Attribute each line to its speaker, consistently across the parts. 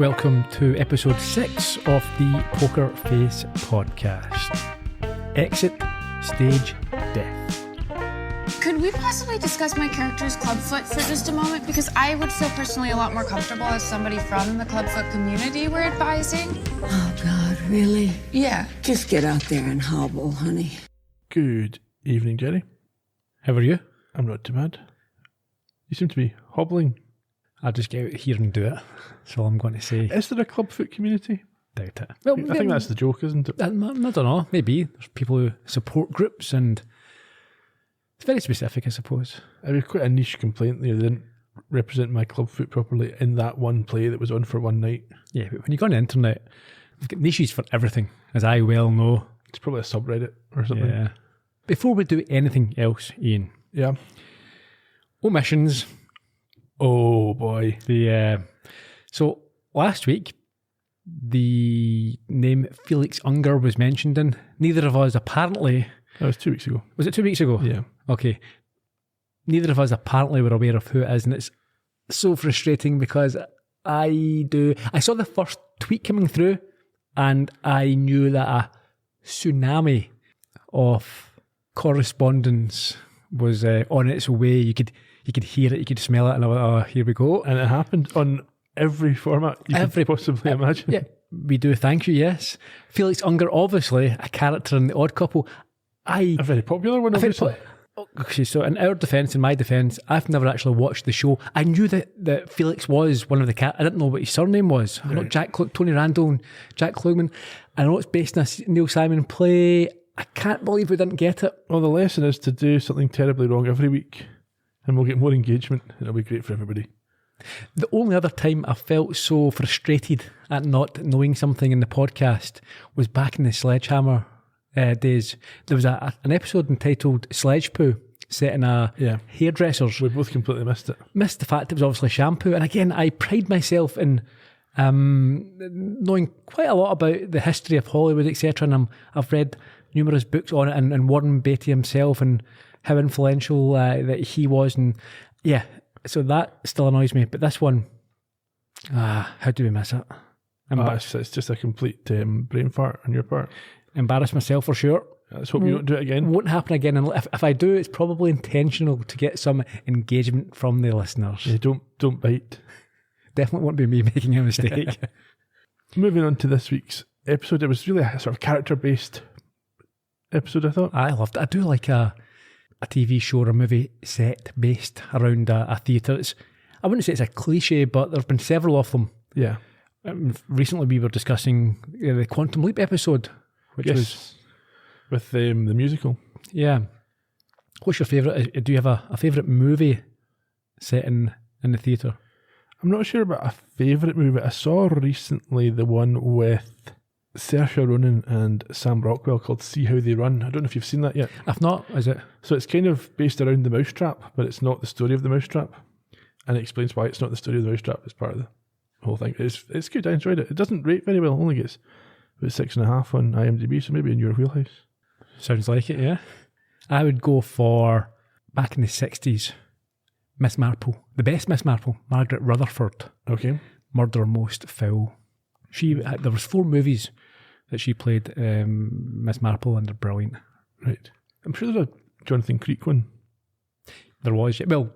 Speaker 1: Welcome to episode 6 of the Poker Face podcast. Exit Stage Death.
Speaker 2: Could we possibly discuss my character's clubfoot for just a moment? Because I would feel personally a lot more comfortable if somebody from the clubfoot community were advising.
Speaker 3: Oh, God, really?
Speaker 2: Yeah.
Speaker 3: Just get out there and hobble, honey.
Speaker 4: Good evening, Gerry.
Speaker 1: How are you?
Speaker 4: I'm not too bad. You seem to be hobbling.
Speaker 1: I'll just get out here and do it. That's all I'm going to say.
Speaker 4: Is there a clubfoot community?
Speaker 1: Doubt it. Well,
Speaker 4: I think that's the joke, isn't it?
Speaker 1: I don't know. Maybe. There's people who support groups and it's very specific, I suppose.
Speaker 4: It was quite a niche complaint there. They didn't represent my clubfoot properly in that one play that was on for one night.
Speaker 1: Yeah, but when you go on the internet, you've got niches for everything, as I well know.
Speaker 4: It's probably a subreddit or something.
Speaker 1: Yeah. Before we do anything else, Ian.
Speaker 4: Yeah.
Speaker 1: Omissions.
Speaker 4: Oh, boy.
Speaker 1: So last week, the name Felix Unger was mentioned in. Neither of us apparently...
Speaker 4: That was 2 weeks ago.
Speaker 1: Was it 2 weeks ago?
Speaker 4: Yeah.
Speaker 1: Okay. Neither of us apparently were aware of who it is, and it's so frustrating because I saw the first tweet coming through, and I knew that a tsunami of correspondence was on its way. You could hear it, you could smell it, and I went, oh, here we go.
Speaker 4: And it happened on every format you could possibly imagine.
Speaker 1: Yeah, we do, thank you, yes. Felix Unger, obviously, a character in The Odd Couple. A
Speaker 4: very popular one, obviously.
Speaker 1: Okay, so in our defence, in my defence, I've never actually watched the show. I knew that Felix was one of the I didn't know what his surname was. I know Tony Randall and Jack Klugman. I know it's based on a Neil Simon play. I can't believe we didn't get it.
Speaker 4: Well, the lesson is to do something terribly wrong every week, and we'll get more engagement, and it'll be great for everybody.
Speaker 1: The only other time I felt so frustrated at not knowing something in the podcast was back in the Sledgehammer days. There was an episode entitled Sledge Poo, set in a hairdresser's.
Speaker 4: We both completely missed it.
Speaker 1: Missed the fact it was obviously shampoo. And again, I pride myself in knowing quite a lot about the history of Hollywood, etc. And I've read numerous books on it, and Warren Beatty himself, and how influential that he was. And yeah, so that still annoys me. But this one, how do we miss it?
Speaker 4: It's just a complete brain fart on your part.
Speaker 1: Embarrass myself for sure.
Speaker 4: Let's hope you don't do it again.
Speaker 1: Won't happen again. And if I do, it's probably intentional to get some engagement from the listeners.
Speaker 4: Yeah, don't bite.
Speaker 1: Definitely won't be me making a mistake.
Speaker 4: Moving on to this week's episode, it was really a sort of character-based episode, I thought.
Speaker 1: I loved it. I do like a TV show or a movie set based around a theatre. I wouldn't say it's a cliche, but there have been several of them.
Speaker 4: Yeah.
Speaker 1: Recently we were discussing the Quantum Leap episode, which was
Speaker 4: with the musical.
Speaker 1: Yeah. What's your favourite? Do you have a favourite movie set in the theatre?
Speaker 4: I'm not sure about a favourite movie. I saw recently the one with Saoirse Ronan and Sam Rockwell called See How They Run. I don't know if you've seen that yet.
Speaker 1: I've not, is it?
Speaker 4: So it's kind of based around the mousetrap, but it's not the story of the mousetrap. And it explains why it's not the story of the mousetrap. It's part of the whole thing. It's good. I enjoyed it. It doesn't rate very well. It only gets about 6.5 on IMDb, so maybe in your wheelhouse.
Speaker 1: Sounds like it, yeah. I would go for, back in the 60s, Miss Marple. The best Miss Marple, Margaret Rutherford.
Speaker 4: Okay.
Speaker 1: Murder Most Foul. There was 4 movies that she played Miss Marple, and they're brilliant.
Speaker 4: Right. I'm sure there's a Jonathan Creek one.
Speaker 1: There was, well,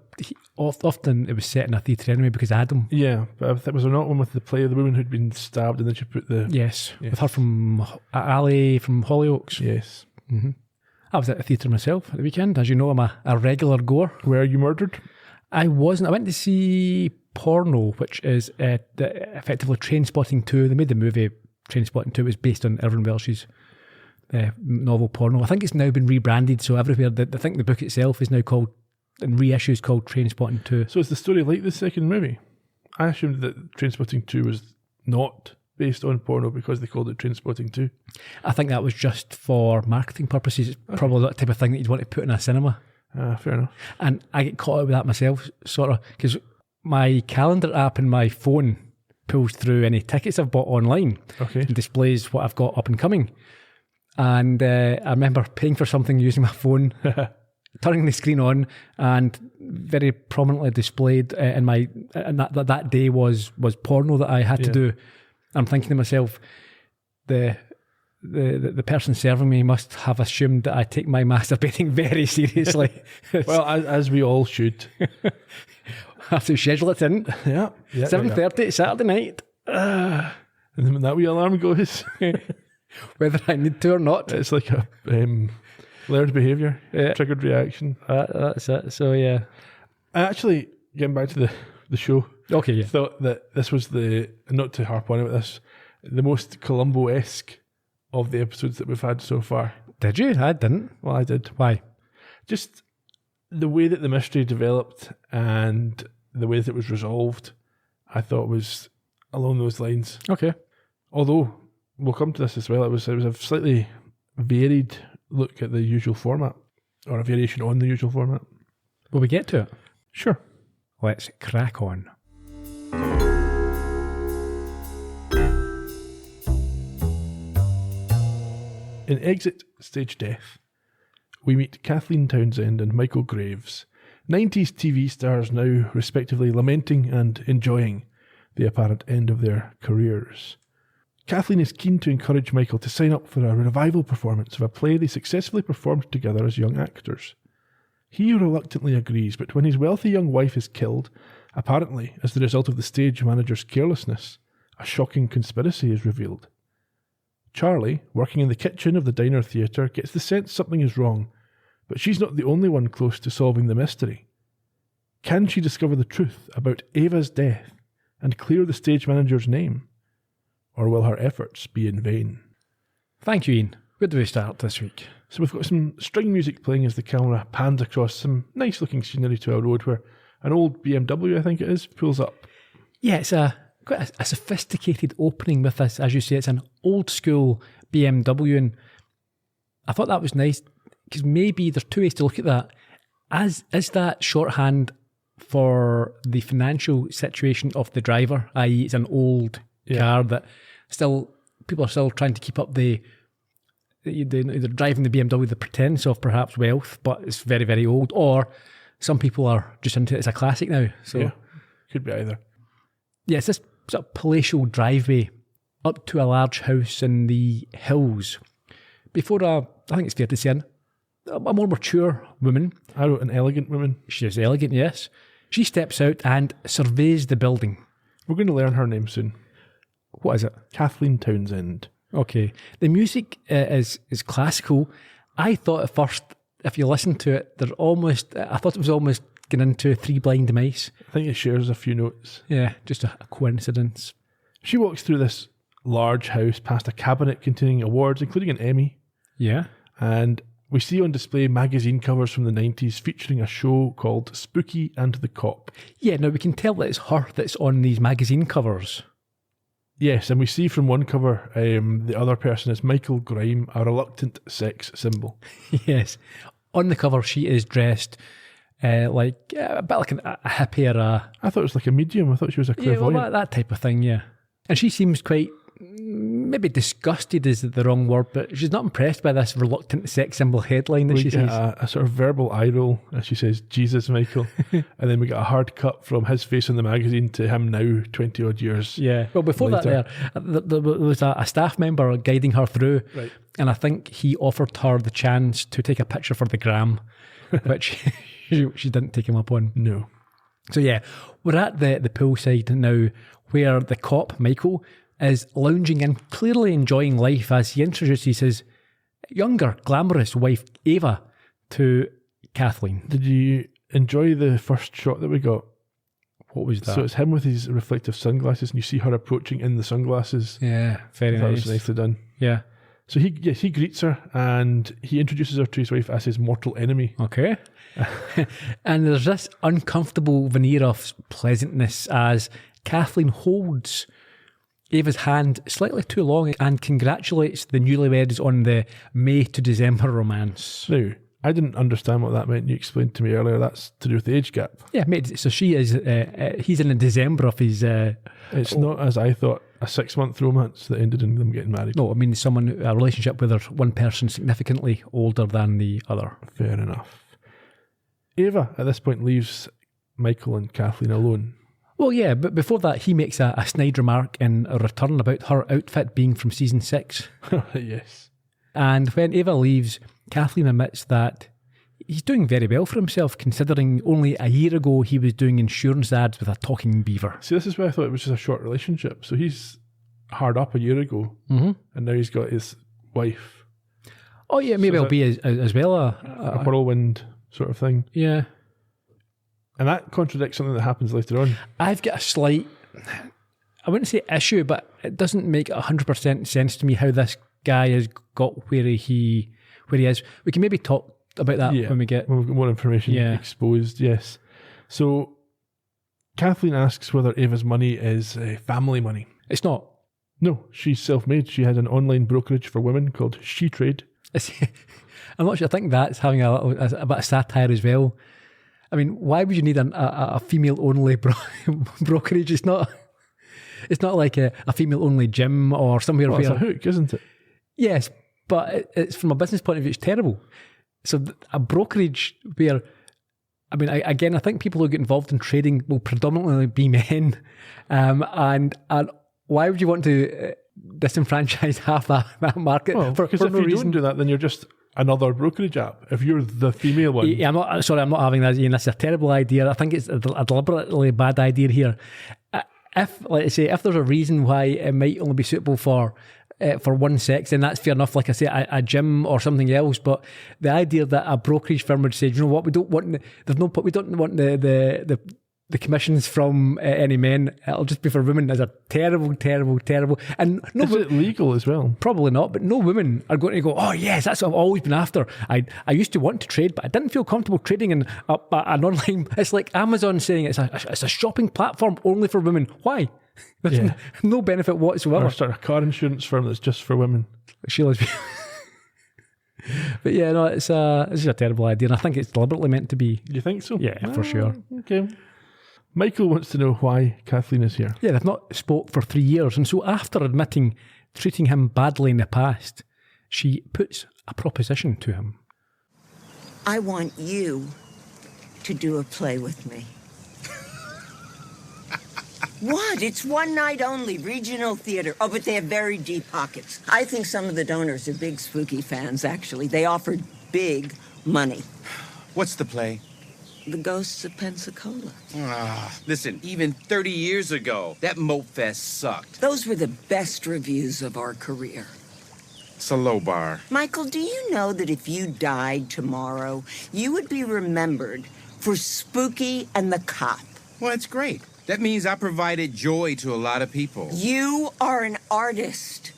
Speaker 1: often it was set in a theatre anyway because Adam.
Speaker 4: Yeah, but was there not one with the play of the woman who'd been stabbed and then she put the...
Speaker 1: Yes. With her from Ali from Hollyoaks.
Speaker 4: Yes.
Speaker 1: Mm-hmm. I was at the theatre myself at the weekend. As you know, I'm a regular goer.
Speaker 4: Were you murdered?
Speaker 1: I wasn't. I went to see Porno, which is effectively Trainspotting 2. They made the movie Trainspotting 2. It was based on Irving Welsh's novel Porno. I think it's now been rebranded, so everywhere. I think the book itself is now called, in reissues, called Trainspotting 2.
Speaker 4: So is the story like the second movie? I assumed that Trainspotting 2 was not based on Porno because they called it Trainspotting 2.
Speaker 1: I think that was just for marketing purposes. It's probably that type of thing that you'd want to put in a cinema.
Speaker 4: Fair enough.
Speaker 1: And I get caught up with that myself, sort of, because my calendar app in my phone pulls through any tickets I've bought online.
Speaker 4: Okay.
Speaker 1: And displays what I've got up and coming. And I remember paying for something using my phone turning the screen on, and very prominently displayed in my and that day was porno that I had to do. I'm thinking to myself, the person serving me must have assumed that I take my masturbating very seriously.
Speaker 4: Well, as we all should.
Speaker 1: I have to schedule it in.
Speaker 4: Yeah.
Speaker 1: 7:30 Saturday night.
Speaker 4: And then when that wee alarm goes,
Speaker 1: whether I need to or not.
Speaker 4: it's like a learned behaviour, triggered reaction.
Speaker 1: That's it. So yeah.
Speaker 4: I actually, getting back to the show,
Speaker 1: Okay, yeah.
Speaker 4: thought that this was not to harp on about this, the most Columbo-esque of the episodes that we've had so far.
Speaker 1: Did you? I didn't.
Speaker 4: Well, I did.
Speaker 1: Why?
Speaker 4: Just the way that the mystery developed and the way that it was resolved, I thought was along those lines.
Speaker 1: Okay.
Speaker 4: Although, we'll come to this as well, it was a slightly varied look at the usual format, or a variation on the usual format.
Speaker 1: Will we get to it?
Speaker 4: Sure.
Speaker 1: Let's crack on.
Speaker 4: In Exit Stage Death, we meet Kathleen Townsend and Michael Graves, 90s TV stars now respectively lamenting and enjoying the apparent end of their careers. Kathleen is keen to encourage Michael to sign up for a revival performance of a play they successfully performed together as young actors. He reluctantly agrees, but when his wealthy young wife is killed, apparently as the result of the stage manager's carelessness, a shocking conspiracy is revealed. Charlie, working in the kitchen of the Diner Theatre, gets the sense something is wrong, but she's not the only one close to solving the mystery. Can she discover the truth about Ava's death and clear the stage manager's name? Or will her efforts be in vain?
Speaker 1: Thank you, Ian. Where do we start this week?
Speaker 4: So we've got some string music playing as the camera pans across some nice looking scenery to a road where an old BMW, I think it is, pulls up.
Speaker 1: Yeah, it's quite a sophisticated opening with this. As you say, it's an old school BMW, and I thought that was nice because maybe there's two ways to look at that. Is that shorthand for the financial situation of the driver, i.e. it's an old car that people are still trying to keep up they're driving the BMW, the pretense of perhaps wealth, but it's very, very old, or some people are just into it. It's a classic now. So
Speaker 4: yeah, could be either.
Speaker 1: Yeah, it's this sort of palatial driveway up to a large house in the hills before I think it's fair to say, a more mature woman.
Speaker 4: I wrote an elegant woman.
Speaker 1: She is elegant, yes. She steps out and surveys the building.
Speaker 4: We're going to learn her name soon.
Speaker 1: What is it?
Speaker 4: Kathleen Townsend.
Speaker 1: Okay. The music is classical. I thought at first, if you listen to it, I thought it was almost getting into Three Blind Mice.
Speaker 4: I think it shares a few notes.
Speaker 1: Yeah, just a coincidence.
Speaker 4: She walks through this large house past a cabinet containing awards, including an Emmy.
Speaker 1: Yeah.
Speaker 4: And we see on display magazine covers from the 90s featuring a show called Spooky and the Cop. Yeah,
Speaker 1: now we can tell that it's her that's on these magazine covers.
Speaker 4: Yes, and we see from one cover, the other person is Michael Grime, a reluctant sex symbol.
Speaker 1: Yes. On the cover, she is dressed like a bit like a hippie or a...
Speaker 4: I thought it was like a medium. I thought she was a clairvoyant.
Speaker 1: Yeah, well, that type of thing, yeah. And she seems quite... maybe disgusted is the wrong word, but she's not impressed by this reluctant sex symbol headline that she says.
Speaker 4: A sort of verbal eye roll as she says, Jesus, Michael. And then we got a hard cut from his face in the magazine to him now 20 odd years.
Speaker 1: Yeah. Well, before
Speaker 4: later.
Speaker 1: there was a staff member guiding her through. Right. And I think he offered her the chance to take a picture for the gram, which she didn't take him up on.
Speaker 4: No.
Speaker 1: So yeah, we're at the poolside now where the cop, Michael, is lounging and clearly enjoying life as he introduces his younger, glamorous wife, Ava, to Kathleen.
Speaker 4: Did you enjoy the first shot that we got?
Speaker 1: What was that?
Speaker 4: So it's him with his reflective sunglasses and you see her approaching in the sunglasses.
Speaker 1: Yeah, very nice.
Speaker 4: That was nicely done.
Speaker 1: Yeah.
Speaker 4: So he greets her and he introduces her to his wife as his mortal enemy.
Speaker 1: Okay. And there's this uncomfortable veneer of pleasantness as Kathleen holds Ava's hand slightly too long and congratulates the newlyweds on the May to December romance.
Speaker 4: Now, I didn't understand what that meant. You explained to me earlier that's to do with the age gap.
Speaker 1: Yeah, mate, so she is, he's in the December of his...
Speaker 4: it's not, as I thought, a 6-month romance that ended in them getting married.
Speaker 1: No, I mean a relationship where there's one person significantly older than the other.
Speaker 4: Fair enough. Eva at this point leaves Michael and Kathleen alone.
Speaker 1: Well, yeah, but before that, he makes a snide remark in a return about her outfit being from season 6.
Speaker 4: Yes.
Speaker 1: And when Eva leaves, Kathleen admits that he's doing very well for himself, considering only a year ago he was doing insurance ads with a talking beaver.
Speaker 4: See, this is why I thought it was just a short relationship. So he's hard up a year ago, and now he's got his wife.
Speaker 1: Oh, yeah, maybe it'll be as well
Speaker 4: A whirlwind sort of thing.
Speaker 1: Yeah.
Speaker 4: And that contradicts something that happens later on.
Speaker 1: I've got a slight, I wouldn't say issue, but it doesn't make 100% sense to me how this guy has got where he is. We can maybe talk about that when we get...
Speaker 4: When we've got more information exposed, yes. So, Kathleen asks whether Ava's money is family money.
Speaker 1: It's not.
Speaker 4: No, she's self-made. She has an online brokerage for women called She Trade.
Speaker 1: I'm not sure. I think that's having a bit of satire as well. I mean, why would you need a female-only brokerage? It's not like a female-only gym or somewhere
Speaker 4: where... It's a hook, isn't it?
Speaker 1: Yes, but it's from a business point of view, it's terrible. So a brokerage where... I mean, again, I think people who get involved in trading will predominantly be men. And why would you want to disenfranchise half that market?
Speaker 4: Well, because if you don't do that, then you're just another brokerage app. If you're the female one.
Speaker 1: Yeah, I'm not having that. That's a terrible idea. I think it's a deliberately bad idea here. If there's a reason why it might only be suitable for one sex, then that's fair enough. Like I say, a gym or something else. But the idea that a brokerage firm would say, you know what, we don't want the commissions from any men. It'll just be for women. Is a terrible, terrible, terrible. And no,
Speaker 4: is it legal as well?
Speaker 1: Probably not. But no women are going to go, oh yes, that's what I've always been after. I used to want to trade, but I didn't feel comfortable trading in an online. It's like Amazon saying it's a shopping platform only for women. Why? There's no benefit whatsoever.
Speaker 4: Or start a car insurance firm that's just for women.
Speaker 1: Sheila's. But yeah, no, it's just a terrible idea, and I think it's deliberately meant to be.
Speaker 4: You think so?
Speaker 1: Yeah, for sure.
Speaker 4: Okay. Michael wants to know why Kathleen is here.
Speaker 1: Yeah, they've not spoke for 3 years, and so after admitting treating him badly in the past, she puts a proposition to him.
Speaker 3: I want you to do a play with me. What? It's one night only, regional theater. Oh, but they have very deep pockets. I think some of the donors are big spooky fans, actually. They offered big money.
Speaker 5: What's the play?
Speaker 3: The Ghosts of Pensacola.
Speaker 5: Listen, even 30 years ago, that moat fest sucked.
Speaker 3: Those were the best reviews of our career.
Speaker 5: It's a low bar.
Speaker 3: Michael, do you know that if you died tomorrow, you would be remembered for Spooky and the Cop?
Speaker 5: Well, it's great. That means I provided joy to a lot of people.
Speaker 3: You are an artist.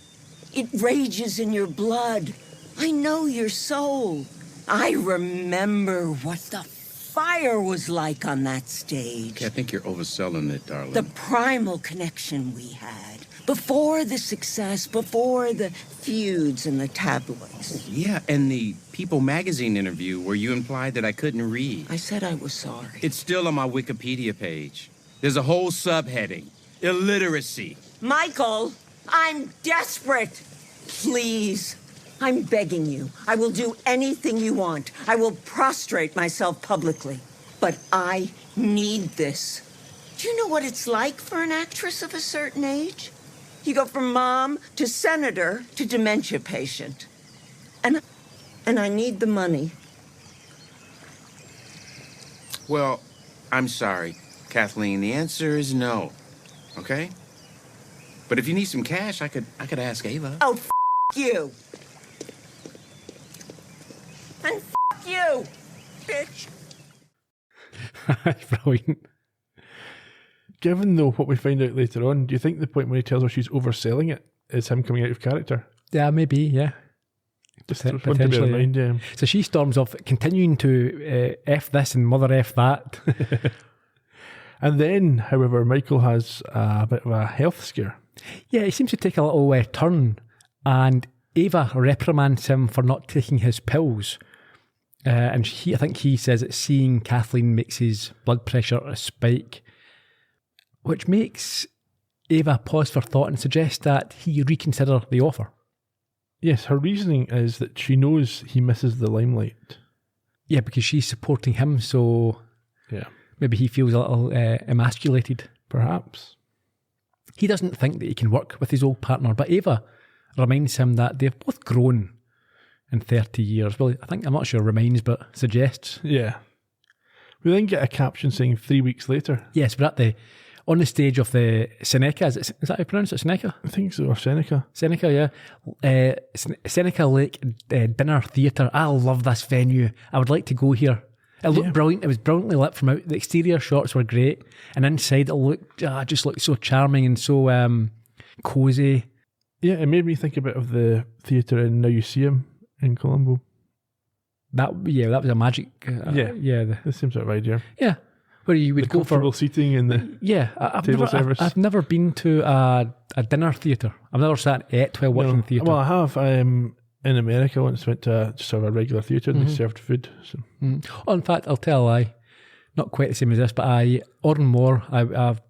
Speaker 3: It rages in your blood. I know your soul. I remember what the fire was like on that stage.
Speaker 5: Okay, I think you're overselling it, darling.
Speaker 3: The primal connection we had. Before the success, before the feuds and the tabloids.
Speaker 5: Yeah, and the People magazine interview where you implied that I couldn't read.
Speaker 3: I said I was sorry.
Speaker 5: It's still on my Wikipedia page. There's a whole subheading. Illiteracy.
Speaker 3: Michael, I'm desperate. Please. I'm begging you. I will do anything you want. I will prostrate myself publicly. But I need this. Do you know what it's like for an actress of a certain age? You go from mom to senator to dementia patient. And I need the money.
Speaker 5: Well, I'm sorry, Kathleen. The answer is no. Okay? But if you need some cash, I could ask Ava.
Speaker 3: Oh, you. And you, bitch.
Speaker 1: Brilliant.
Speaker 4: Given, though, what we find out later on, do you think the point when he tells her she's overselling it is him coming out of character?
Speaker 1: Yeah, maybe, yeah.
Speaker 4: Just want to bear in mind, yeah.
Speaker 1: So she storms off, continuing to F this and mother F that.
Speaker 4: And then, however, Michael has a bit of a health scare.
Speaker 1: Yeah, he seems to take a little turn, and Ava reprimands him for not taking his pills. And I think he says that seeing Kathleen makes his blood pressure spike, which makes Ava pause for thought and suggest that he reconsider the offer.
Speaker 4: Yes, her reasoning is that she knows he misses the limelight.
Speaker 1: Yeah, because she's supporting him, so
Speaker 4: Yeah.
Speaker 1: maybe he feels a little emasculated.
Speaker 4: Perhaps.
Speaker 1: He doesn't think that he can work with his old partner, but Ava reminds him that they've both grown in 30 years. Well, I'm not sure reminds, but suggests.
Speaker 4: Yeah. We then get a caption saying 3 weeks later.
Speaker 1: Yes, we're on the stage of the Seneca. Is that how you pronounce it? Seneca?
Speaker 4: I think so, or Seneca.
Speaker 1: Seneca, yeah. Seneca Lake Dinner Theatre. I love this venue. I would like to go here. It looked brilliant. It was brilliantly lit from out. The exterior shots were great. And inside it just looked so charming and so cosy.
Speaker 4: Yeah, it made me think a bit of the theatre in Now You See Him in Columbo.
Speaker 1: That was a magic.
Speaker 4: This seems like right idea.
Speaker 1: Yeah, where you would
Speaker 4: The
Speaker 1: go for
Speaker 4: comfortable seating in the table service.
Speaker 1: I've never been to a dinner theatre. I've never sat and ate while watching the theatre.
Speaker 4: Well, I have. In America, once went to just sort of a regular theatre and they served food. So.
Speaker 1: Oh, in fact, I'll tell a lie. Not quite the same as this, but I've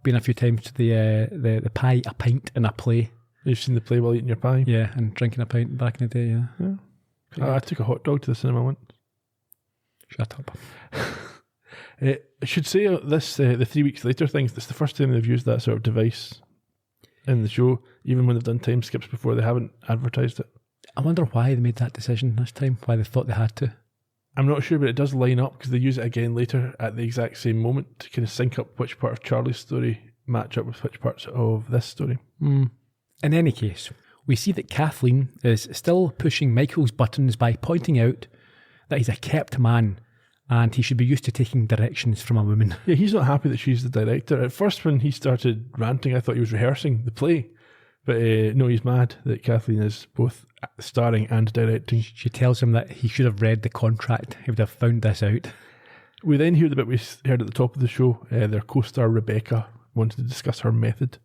Speaker 1: been a few times to the pie, a pint in a play.
Speaker 4: You've seen the play while eating your pie?
Speaker 1: Yeah, and drinking a pint back in the day, yeah.
Speaker 4: I took a hot dog to the cinema once.
Speaker 1: Shut up.
Speaker 4: I should say this, the 3 weeks later thing, it's the first time they've used that sort of device in the show, even when they've done time skips before, they haven't advertised it.
Speaker 1: I wonder why they made that decision this time, why they thought they had to.
Speaker 4: I'm not sure, but it does line up because they use it again later at the exact same moment to kind of sync up which part of Charlie's story match up with which parts of this story.
Speaker 1: In any case, we see that Kathleen is still pushing Michael's buttons by pointing out that he's a kept man and he should be used to taking directions from a woman.
Speaker 4: Yeah, he's not happy that she's the director. At first, when he started ranting, I thought he was rehearsing the play. But no, he's mad that Kathleen is both starring and directing.
Speaker 1: She tells him that he should have read the contract. He would have found this out.
Speaker 4: We then hear the bit we heard at the top of the show. Their co-star Rebecca wanted to discuss her method.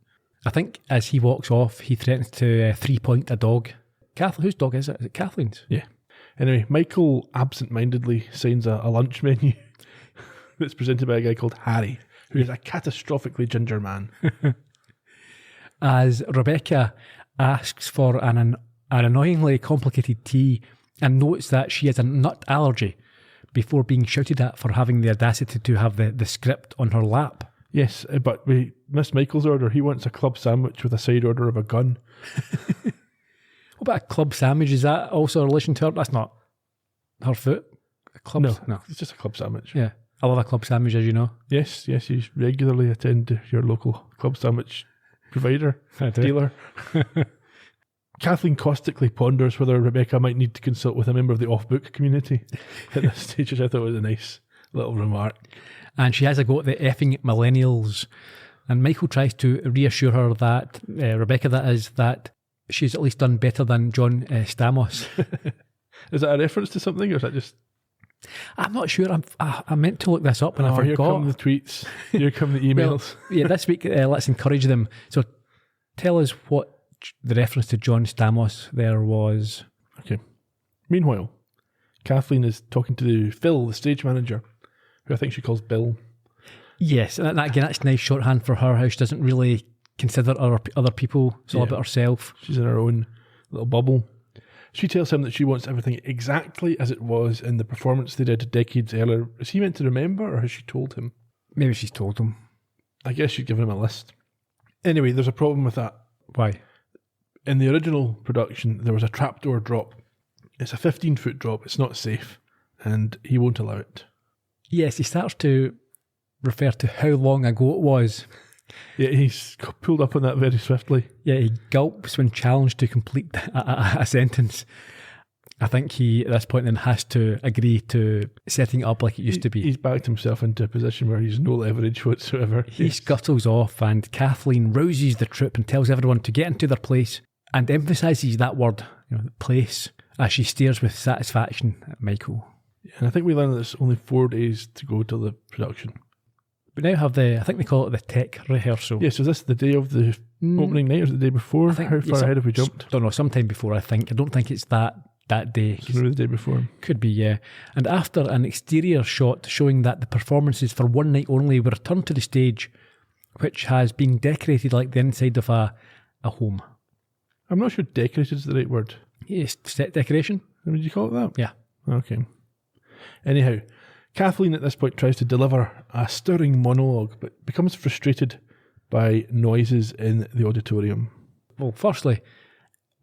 Speaker 1: I think as he walks off, he threatens to 3-point a dog. Whose dog is it? Is it Kathleen's?
Speaker 4: Yeah. Anyway, Michael absent-mindedly signs a lunch menu that's presented by a guy called Harry, who is a catastrophically ginger man.
Speaker 1: As Rebecca asks for an annoyingly complicated tea and notes that she has a nut allergy before being shouted at for having the audacity to have the script on her lap.
Speaker 4: Yes, but we missed Michael's order. He wants a club sandwich with a side order of a gun.
Speaker 1: What about a club sandwich? Is that also a relation to her? That's not her foot. A club?
Speaker 4: No, it's just a club sandwich.
Speaker 1: Yeah, I love a club sandwich, as you know.
Speaker 4: Yes, you regularly attend to your local club sandwich provider, dealer. Kathleen caustically ponders whether Rebecca might need to consult with a member of the off-book community at this stage, which I thought was a nice little remark.
Speaker 1: And she has a go at the effing millennials. And Michael tries to reassure her that, Rebecca that is, that she's at least done better than John Stamos.
Speaker 4: Is that a reference to something, or is that just...
Speaker 1: I'm not sure. I meant to look this up and I forgot.
Speaker 4: Here come the tweets. Here come the emails.
Speaker 1: Well, yeah, this week, let's encourage them. So tell us what the reference to John Stamos there was.
Speaker 4: Okay. Meanwhile, Kathleen is talking to Phil, the stage manager, who I think she calls Bill. Yes,
Speaker 1: and that again, that's nice shorthand for her, how she doesn't really consider other people. It's all about herself.
Speaker 4: She's in her own little bubble. She tells him that she wants everything exactly as it was in the performance they did decades earlier. Is he meant to remember, or has she told him?
Speaker 1: Maybe she's told him.
Speaker 4: I guess she'd given him a list. Anyway, there's a problem with that.
Speaker 1: Why?
Speaker 4: In the original production, there was a trapdoor drop. It's a 15-foot drop. It's not safe, and he won't allow it. Yes, he starts to refer to how long ago it was. Yeah, he's pulled up on that very swiftly. Yeah, he gulps when challenged to complete a sentence. I think he, at this point, then has to agree to setting it up like it used to be. He's backed himself into a position where he's no leverage whatsoever. He scuttles off, and Kathleen rouses the troupe and tells everyone to get into their place and emphasises that word, place, as she stares with satisfaction at Michael. Yeah, and I think we learned that there's only 4 days to go till the production. We now have I think they call it the tech rehearsal. Yeah, so is this the day of the opening night, or is it the day before? I think how far ahead have we jumped? Don't know, sometime before, I think. I don't think it's that day. So maybe the day before. Could be, yeah. And after an exterior shot showing that the performances for one night only were returned to the stage, which has been decorated like the inside of a home. I'm not sure decorated is the right word. Yes, set decoration. Would you call it that? Yeah. Okay. Anyhow, Kathleen at this point tries to deliver a stirring monologue, but becomes frustrated by noises in the auditorium.
Speaker 1: Well, firstly,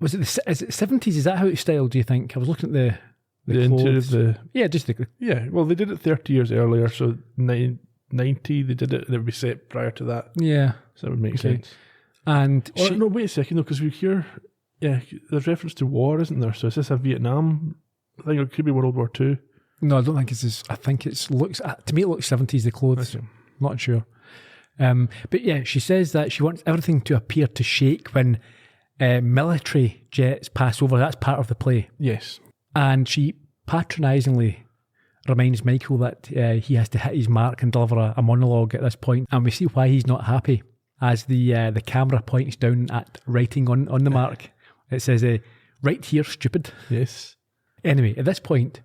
Speaker 1: is it 70s? Is that how it's styled, do you think? I was looking at the
Speaker 4: interior
Speaker 1: clothes.
Speaker 4: of the...
Speaker 1: Yeah, just the...
Speaker 4: Yeah, well, they did it 30 years earlier, so 90, they did it, and it would be set prior to that.
Speaker 1: Yeah.
Speaker 4: So that would make sense.
Speaker 1: And
Speaker 4: No, wait a second, though, because we hear... Yeah, there's reference to war, isn't there? So is this a Vietnam thing, or it could be World War II?
Speaker 1: No, I don't think it's this. I think it looks... To me, it looks 70s, the clothes.
Speaker 4: Okay.
Speaker 1: Not sure. But yeah, she says that she wants everything to appear to shake when military jets pass over. That's part of the play.
Speaker 4: Yes.
Speaker 1: And she patronisingly reminds Michael that he has to hit his mark and deliver a monologue at this point. And we see why he's not happy as the camera points down at writing on the mark. It says, right here, stupid.
Speaker 4: Yes.
Speaker 1: Anyway, at this point,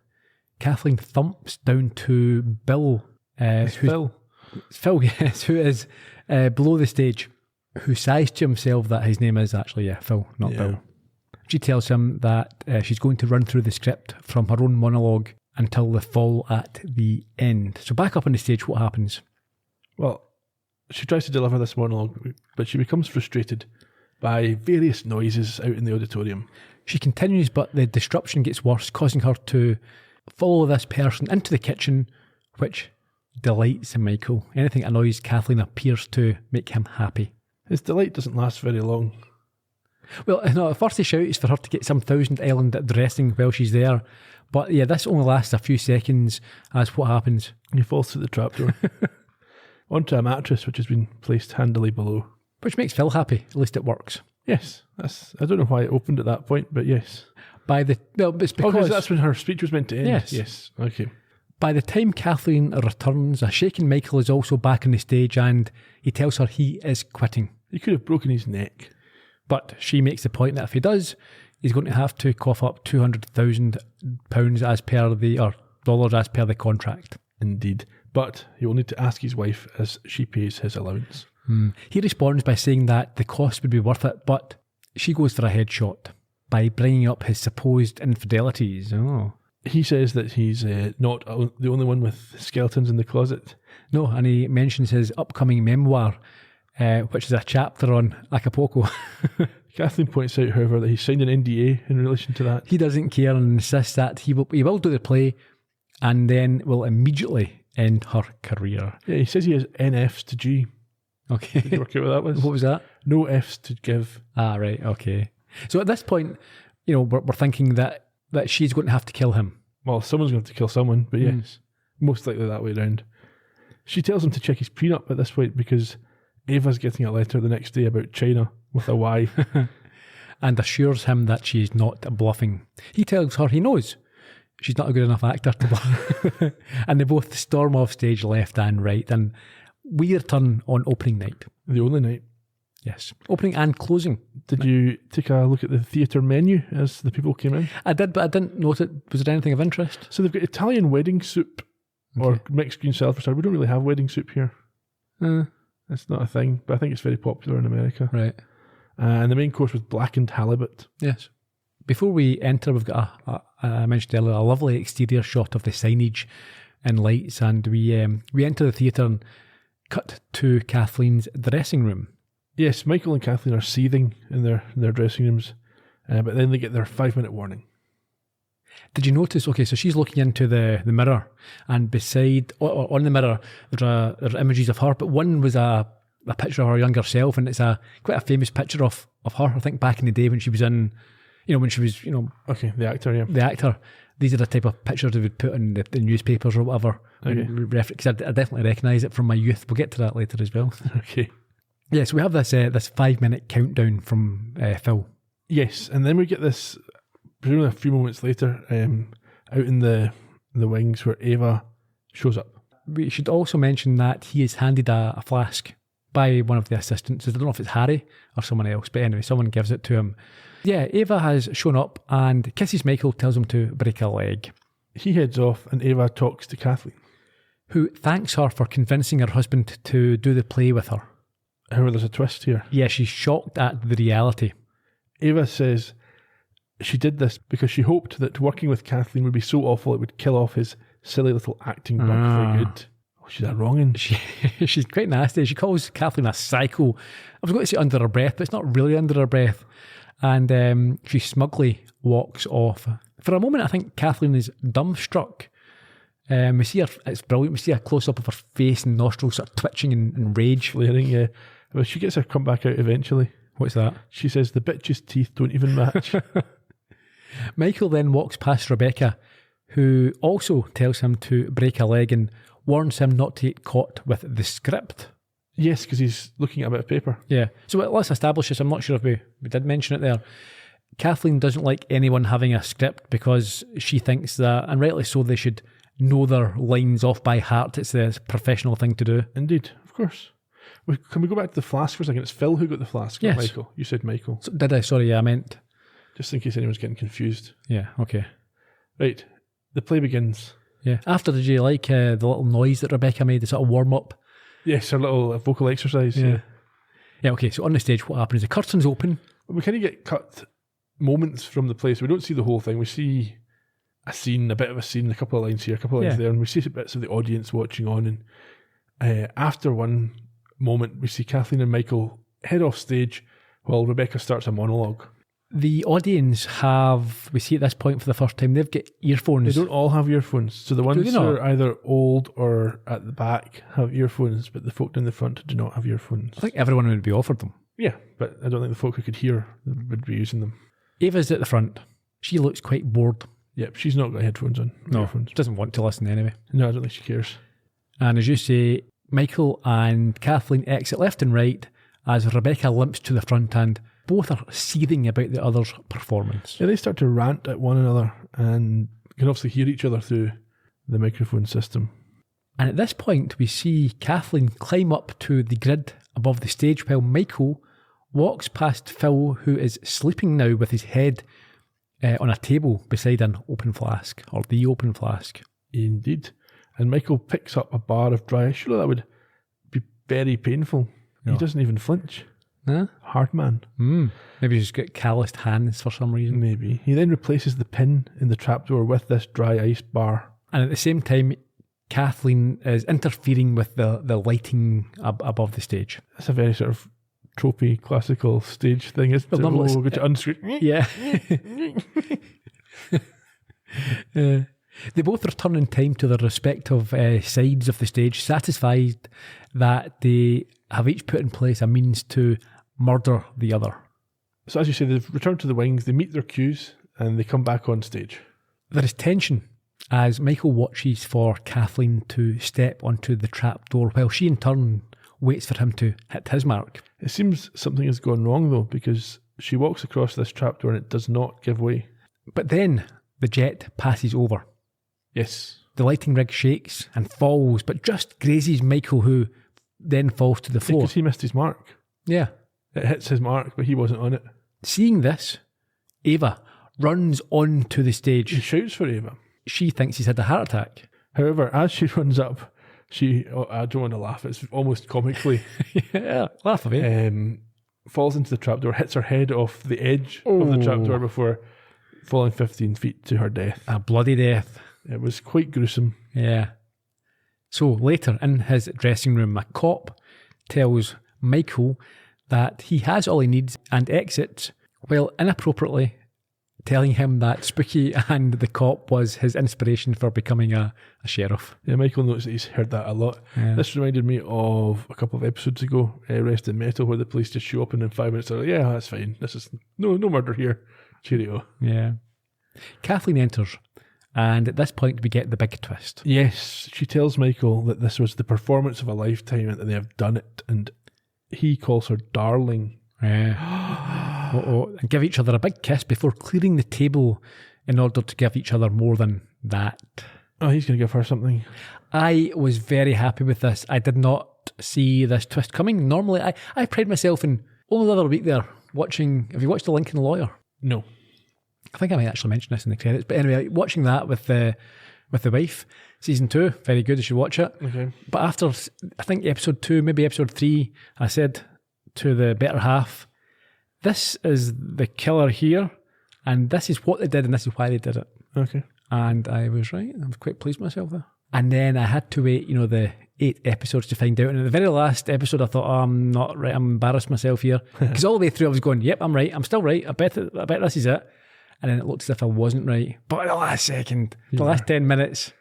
Speaker 1: Kathleen thumps down to Bill.
Speaker 4: Phil.
Speaker 1: Phil, yes, who is below the stage, who sighs to himself that his name is actually, Phil, not Bill. She tells him that she's going to run through the script from her own monologue until the fall at the end. So back up on the stage, what happens?
Speaker 4: Well, she tries to deliver this monologue, but she becomes frustrated by various noises out in the auditorium.
Speaker 1: She continues, but the disruption gets worse, causing her to follow this person into the kitchen, which delights Michael. Anything that annoys Kathleen appears to make him happy.
Speaker 4: His delight doesn't last very long.
Speaker 1: Well, no, at first he shouts for her to get some Thousand Island dressing while she's there. But yeah, this only lasts a few seconds as what happens.
Speaker 4: He falls through the trapdoor onto a mattress which has been placed handily below.
Speaker 1: Which makes Phil happy, at least it works.
Speaker 4: Yes, I don't know why it opened at that point, but yes.
Speaker 1: It's because
Speaker 4: that's when her speech was meant to end.
Speaker 1: Yes.
Speaker 4: Okay.
Speaker 1: By the time Kathleen returns, a shaken Michael is also back on the stage and he tells her he is quitting.
Speaker 4: He could have broken his neck.
Speaker 1: But she makes the point that if he does, he's going to have to cough up £200,000 as per or dollars as per the contract.
Speaker 4: Indeed. But he will need to ask his wife as she pays his allowance.
Speaker 1: He responds by saying that the cost would be worth it, but she goes for a headshot by bringing up his supposed infidelities. Oh.
Speaker 4: He says that he's not the only one with skeletons in the closet.
Speaker 1: No, and he mentions his upcoming memoir, which is a chapter on Acapulco.
Speaker 4: Kathleen points out, however, that he signed an NDA in relation to that.
Speaker 1: He doesn't care and insists that he will do the play and then will immediately end her career.
Speaker 4: Yeah, he says he has NFs to G.
Speaker 1: Okay.
Speaker 4: Did you work out what that was?
Speaker 1: What was that?
Speaker 4: No Fs to give.
Speaker 1: Ah, right, okay. So at this point, we're thinking that she's going to have to kill him.
Speaker 4: Well, someone's going to have to kill someone, but yes, most likely that way around. She tells him to check his prenup at this point because Ava's getting a letter the next day about China with a Y.
Speaker 1: And assures him that she is not bluffing. He tells her he knows she's not a good enough actor to bluff. And they both storm off stage left and right. And we return on opening night.
Speaker 4: The only night.
Speaker 1: Yes. Opening and closing.
Speaker 4: Did you take a look at the theatre menu as the people came in?
Speaker 1: I did, but I didn't note it. Was there anything of interest?
Speaker 4: So they've got Italian wedding soup or mixed green salad for starter. We don't really have wedding soup here. It's not a thing, but I think it's very popular in America.
Speaker 1: Right.
Speaker 4: And the main course was blackened halibut.
Speaker 1: Yes. Before we enter, we've got, I mentioned earlier, a lovely exterior shot of the signage and lights, and we enter the theatre and cut to Kathleen's dressing room.
Speaker 4: Yes, Michael and Kathleen are seething in their dressing rooms, but then they get their 5-minute warning.
Speaker 1: Did you notice? Okay, so she's looking into the mirror, and beside, or on the mirror, there's images of her, but one was a picture of her younger self, and it's quite a famous picture of her, I think, back in the day when she was in, when she was,
Speaker 4: Okay, the actor, yeah.
Speaker 1: The actor. These are the type of pictures they would put in the newspapers or whatever.
Speaker 4: Okay.
Speaker 1: Because I definitely recognise it from my youth. We'll get to that later as well.
Speaker 4: Okay.
Speaker 1: Yeah, so we have this 5-minute countdown from Phil.
Speaker 4: Yes, and then we get this, presumably a few moments later, out in the wings where Ava shows up.
Speaker 1: We should also mention that he is handed a flask by one of the assistants. I don't know if it's Harry or someone else, but anyway, someone gives it to him. Yeah, Ava has shown up and kisses Michael, tells him to break a leg.
Speaker 4: He heads off and Ava talks to Kathleen,
Speaker 1: who thanks her for convincing her husband to do the play with her.
Speaker 4: However, there's a twist here.
Speaker 1: Yeah, she's shocked at the reality.
Speaker 4: Ava says she did this because she hoped that working with Kathleen would be so awful it would kill off his silly little acting bug for good. Oh, she's a wrongin'.
Speaker 1: She's quite nasty. She calls Kathleen a psycho. I was going to say under her breath, but it's not really under her breath. And she smugly walks off. For a moment, I think Kathleen is dumbstruck. We see her, it's brilliant, we see a close-up of her face and nostrils sort of twitching in rage.
Speaker 4: Flaring, yeah. Well, she gets her comeback out eventually.
Speaker 1: What's that?
Speaker 4: She says the bitch's teeth don't even match.
Speaker 1: Michael then walks past Rebecca, who also tells him to break a leg and warns him not to get caught with the script.
Speaker 4: Yes, because he's looking at a bit of paper.
Speaker 1: Yeah. So let's establish this. I'm not sure if we did mention it there. Kathleen doesn't like anyone having a script because she thinks that, and rightly so, they should know their lines off by heart. It's the professional thing to do.
Speaker 4: Indeed, of course. Can we go back to the flask for a second? It's Phil who got the flask, not
Speaker 1: Yes.
Speaker 4: Michael. You said Michael.
Speaker 1: So, did I? Sorry, yeah, I meant...
Speaker 4: Just in case anyone's getting confused.
Speaker 1: Yeah, okay.
Speaker 4: Right, the play begins.
Speaker 1: Yeah. After, did you like the little noise that Rebecca made, the sort of warm-up?
Speaker 4: Yes, her little vocal exercise.
Speaker 1: Yeah. Yeah, okay, so on the stage, what happens? The curtains open.
Speaker 4: We kind of get cut moments from the play, so we don't see the whole thing. We see a scene, a bit of a scene, a couple of lines here, a couple of lines there, and we see bits of the audience watching on. And after one moment, we see Kathleen and Michael head off stage while Rebecca starts a monologue.
Speaker 1: The audience have, we see at this point for the first time, they've got earphones.
Speaker 4: They don't all have earphones. So the ones
Speaker 1: they
Speaker 4: who
Speaker 1: not?
Speaker 4: are either old or at the back have earphones, but the folk down the front do not have earphones.
Speaker 1: I think everyone would be offered them.
Speaker 4: Yeah, but I don't think the folk who could hear would be using them.
Speaker 1: Ava's at the front. She looks quite bored.
Speaker 4: Yep, she's not got headphones on. Earphones.
Speaker 1: She doesn't want to listen anyway.
Speaker 4: No, I don't think she cares.
Speaker 1: And as you say, Michael and Kathleen exit left and right as Rebecca limps to the front, and both are seething about the other's performance.
Speaker 4: Yeah, they start to rant at one another and can obviously hear each other through the microphone system.
Speaker 1: And at this point, we see Kathleen climb up to the grid above the stage while Michael walks past Phil, who is sleeping now with his head on a table beside an open flask, or the open flask.
Speaker 4: Indeed. And Michael picks up a bar of dry ice. Surely that would be very painful.
Speaker 1: No.
Speaker 4: He doesn't even flinch.
Speaker 1: Huh?
Speaker 4: Hard man.
Speaker 1: Maybe he's got calloused hands for some reason.
Speaker 4: Maybe. He then replaces the pin in the trapdoor with this dry ice bar.
Speaker 1: And at the same time, Kathleen is interfering with the lighting above the stage.
Speaker 4: That's a very sort of tropey classical stage thing, isn't it?
Speaker 1: normally
Speaker 4: We're going to unscrew.
Speaker 1: Yeah. They both return in time to their respective sides of the stage, satisfied that they have each put in place a means to murder the other.
Speaker 4: So as you say, they've returned to the wings, they meet their cues, and they come back on stage.
Speaker 1: There is tension as Michael watches for Kathleen to step onto the trapdoor while she in turn waits for him to hit his mark.
Speaker 4: It seems something has gone wrong though, because she walks across this trapdoor and it does not give way.
Speaker 1: But then the jet passes over.
Speaker 4: Yes.
Speaker 1: The lighting rig shakes and falls, but just grazes Michael, who then falls to the floor.
Speaker 4: Because he missed his mark.
Speaker 1: Yeah.
Speaker 4: It hits his mark, but he wasn't on it.
Speaker 1: Seeing this, Ava runs onto the
Speaker 4: He
Speaker 1: stage.
Speaker 4: shouts for Ava.
Speaker 1: She thinks he's had a heart attack.
Speaker 4: However, as she runs up, I don't want to laugh, it's almost comically,
Speaker 1: Yeah, laugh away.
Speaker 4: falls into the trapdoor, hits her head off the edge of the trapdoor before falling 15 feet to her death.
Speaker 1: A bloody death.
Speaker 4: It was quite gruesome.
Speaker 1: Yeah. So later in his dressing room, a cop tells Michael that he has all he needs and exits, while inappropriately telling him that Spooky and the cop was his inspiration for becoming a sheriff.
Speaker 4: Yeah, Michael notes that he's heard that a lot.
Speaker 1: Yeah.
Speaker 4: This reminded me of a couple of episodes ago, Rest in Metal, where the police just show up and in 5 minutes they're like, yeah, that's fine. This is no murder here. Cheerio.
Speaker 1: Yeah. Kathleen enters, and at this point we get the big twist.
Speaker 4: Yes, she tells Michael that this was the performance of a lifetime and that they have done it, and he calls her darling.
Speaker 1: Yeah. And give each other a big kiss before clearing the table in order to give each other more than that.
Speaker 4: Oh, he's going to give her something.
Speaker 1: I was very happy with this. I did not see this twist coming. Normally, I pride myself in only the other week there watching. Have you watched The Lincoln Lawyer?
Speaker 4: No.
Speaker 1: I think I might actually mention this in the credits. But anyway, watching that with the wife, season 2, very good. You should watch it.
Speaker 4: Okay.
Speaker 1: But after, I think episode 2, maybe episode 3, I said to the better half, this is the killer here, and this is what they did, and this is why they did it.
Speaker 4: Okay.
Speaker 1: And I was right. I was quite pleased with myself there. And then I had to wait, the 8 episodes to find out. And at the very last episode, I thought, I'm not right. I'm embarrassed myself here. Because all the way through, I was going, yep, I'm right. I'm still right. I bet this is it. And then it looked as if I wasn't right. But at the last second, the last 10 minutes,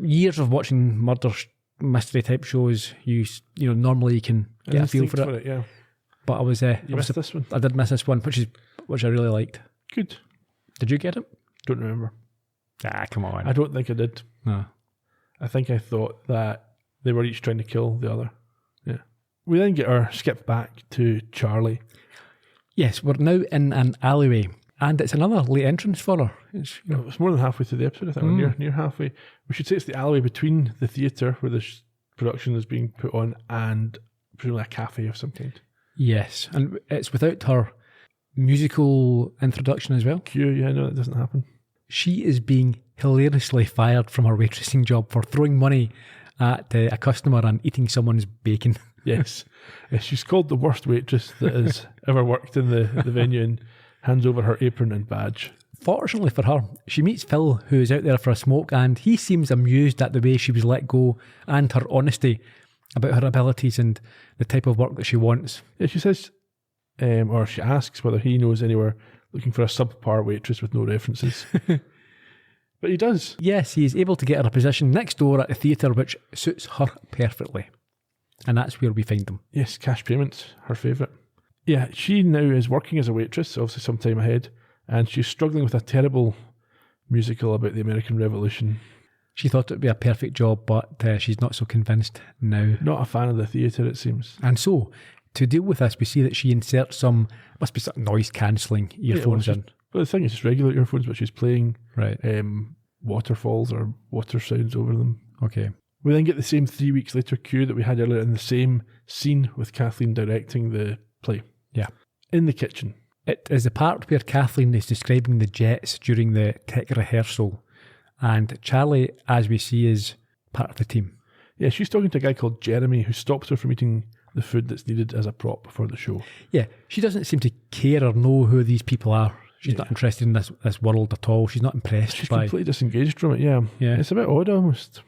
Speaker 1: years of watching murder mystery type shows, you normally you can get a feel for it.
Speaker 4: Yeah.
Speaker 1: But I was
Speaker 4: missed this one.
Speaker 1: I did miss this one, which I really liked.
Speaker 4: Good.
Speaker 1: Did you get it?
Speaker 4: Don't remember.
Speaker 1: Come on.
Speaker 4: I don't think I did.
Speaker 1: No.
Speaker 4: I think I thought that they were each trying to kill the other. Yeah. We then get our skip back to Charlie.
Speaker 1: Yes, we're now in an alleyway. And it's another late entrance for her. It's
Speaker 4: more than halfway through the episode, I think. We're near halfway. We should say it's the alleyway between the theatre where this production is being put on and presumably a cafe of some kind.
Speaker 1: Yes, and it's without her musical introduction as well.
Speaker 4: Cue, yeah, no, that doesn't happen.
Speaker 1: She is being hilariously fired from her waitressing job for throwing money at a customer and eating someone's bacon.
Speaker 4: Yes. She's called the worst waitress that has ever worked in the venue and hands over her apron and badge.
Speaker 1: Fortunately for her, she meets Phil, who is out there for a smoke, and he seems amused at the way she was let go and her honesty about her abilities and the type of work that she wants.
Speaker 4: Yeah, she says, or she asks whether he knows anywhere looking for a subpar waitress with no references. But he does.
Speaker 1: Yes, he is able to get her a position next door at the theatre, which suits her perfectly. And that's where we find them.
Speaker 4: Yes, cash payments, her favourite. Yeah, she now is working as a waitress, obviously some time ahead, and she's struggling with a terrible musical about the American Revolution.
Speaker 1: She thought it would be a perfect job, but she's not so convinced now.
Speaker 4: Not a fan of the theatre, it seems.
Speaker 1: And so, to deal with this, we see that she inserts some noise-cancelling earphones in.
Speaker 4: Well, the thing is, it's regular earphones, but she's playing
Speaker 1: right.
Speaker 4: Waterfalls or water sounds over them.
Speaker 1: Okay.
Speaker 4: We then get the same 3 weeks later cue that we had earlier in the same scene with Kathleen directing the play.
Speaker 1: Yeah.
Speaker 4: In the kitchen.
Speaker 1: It is the part where Kathleen is describing the jets during the tech rehearsal. And Charlie, as we see, is part of the team.
Speaker 4: Yeah, she's talking to a guy called Jeremy who stops her from eating the food that's needed as a prop for the show.
Speaker 1: Yeah, she doesn't seem to care or know who these people are. She's not interested in this world at all. She's not impressed
Speaker 4: She's
Speaker 1: by...
Speaker 4: completely disengaged from it, yeah. It's a bit odd almost.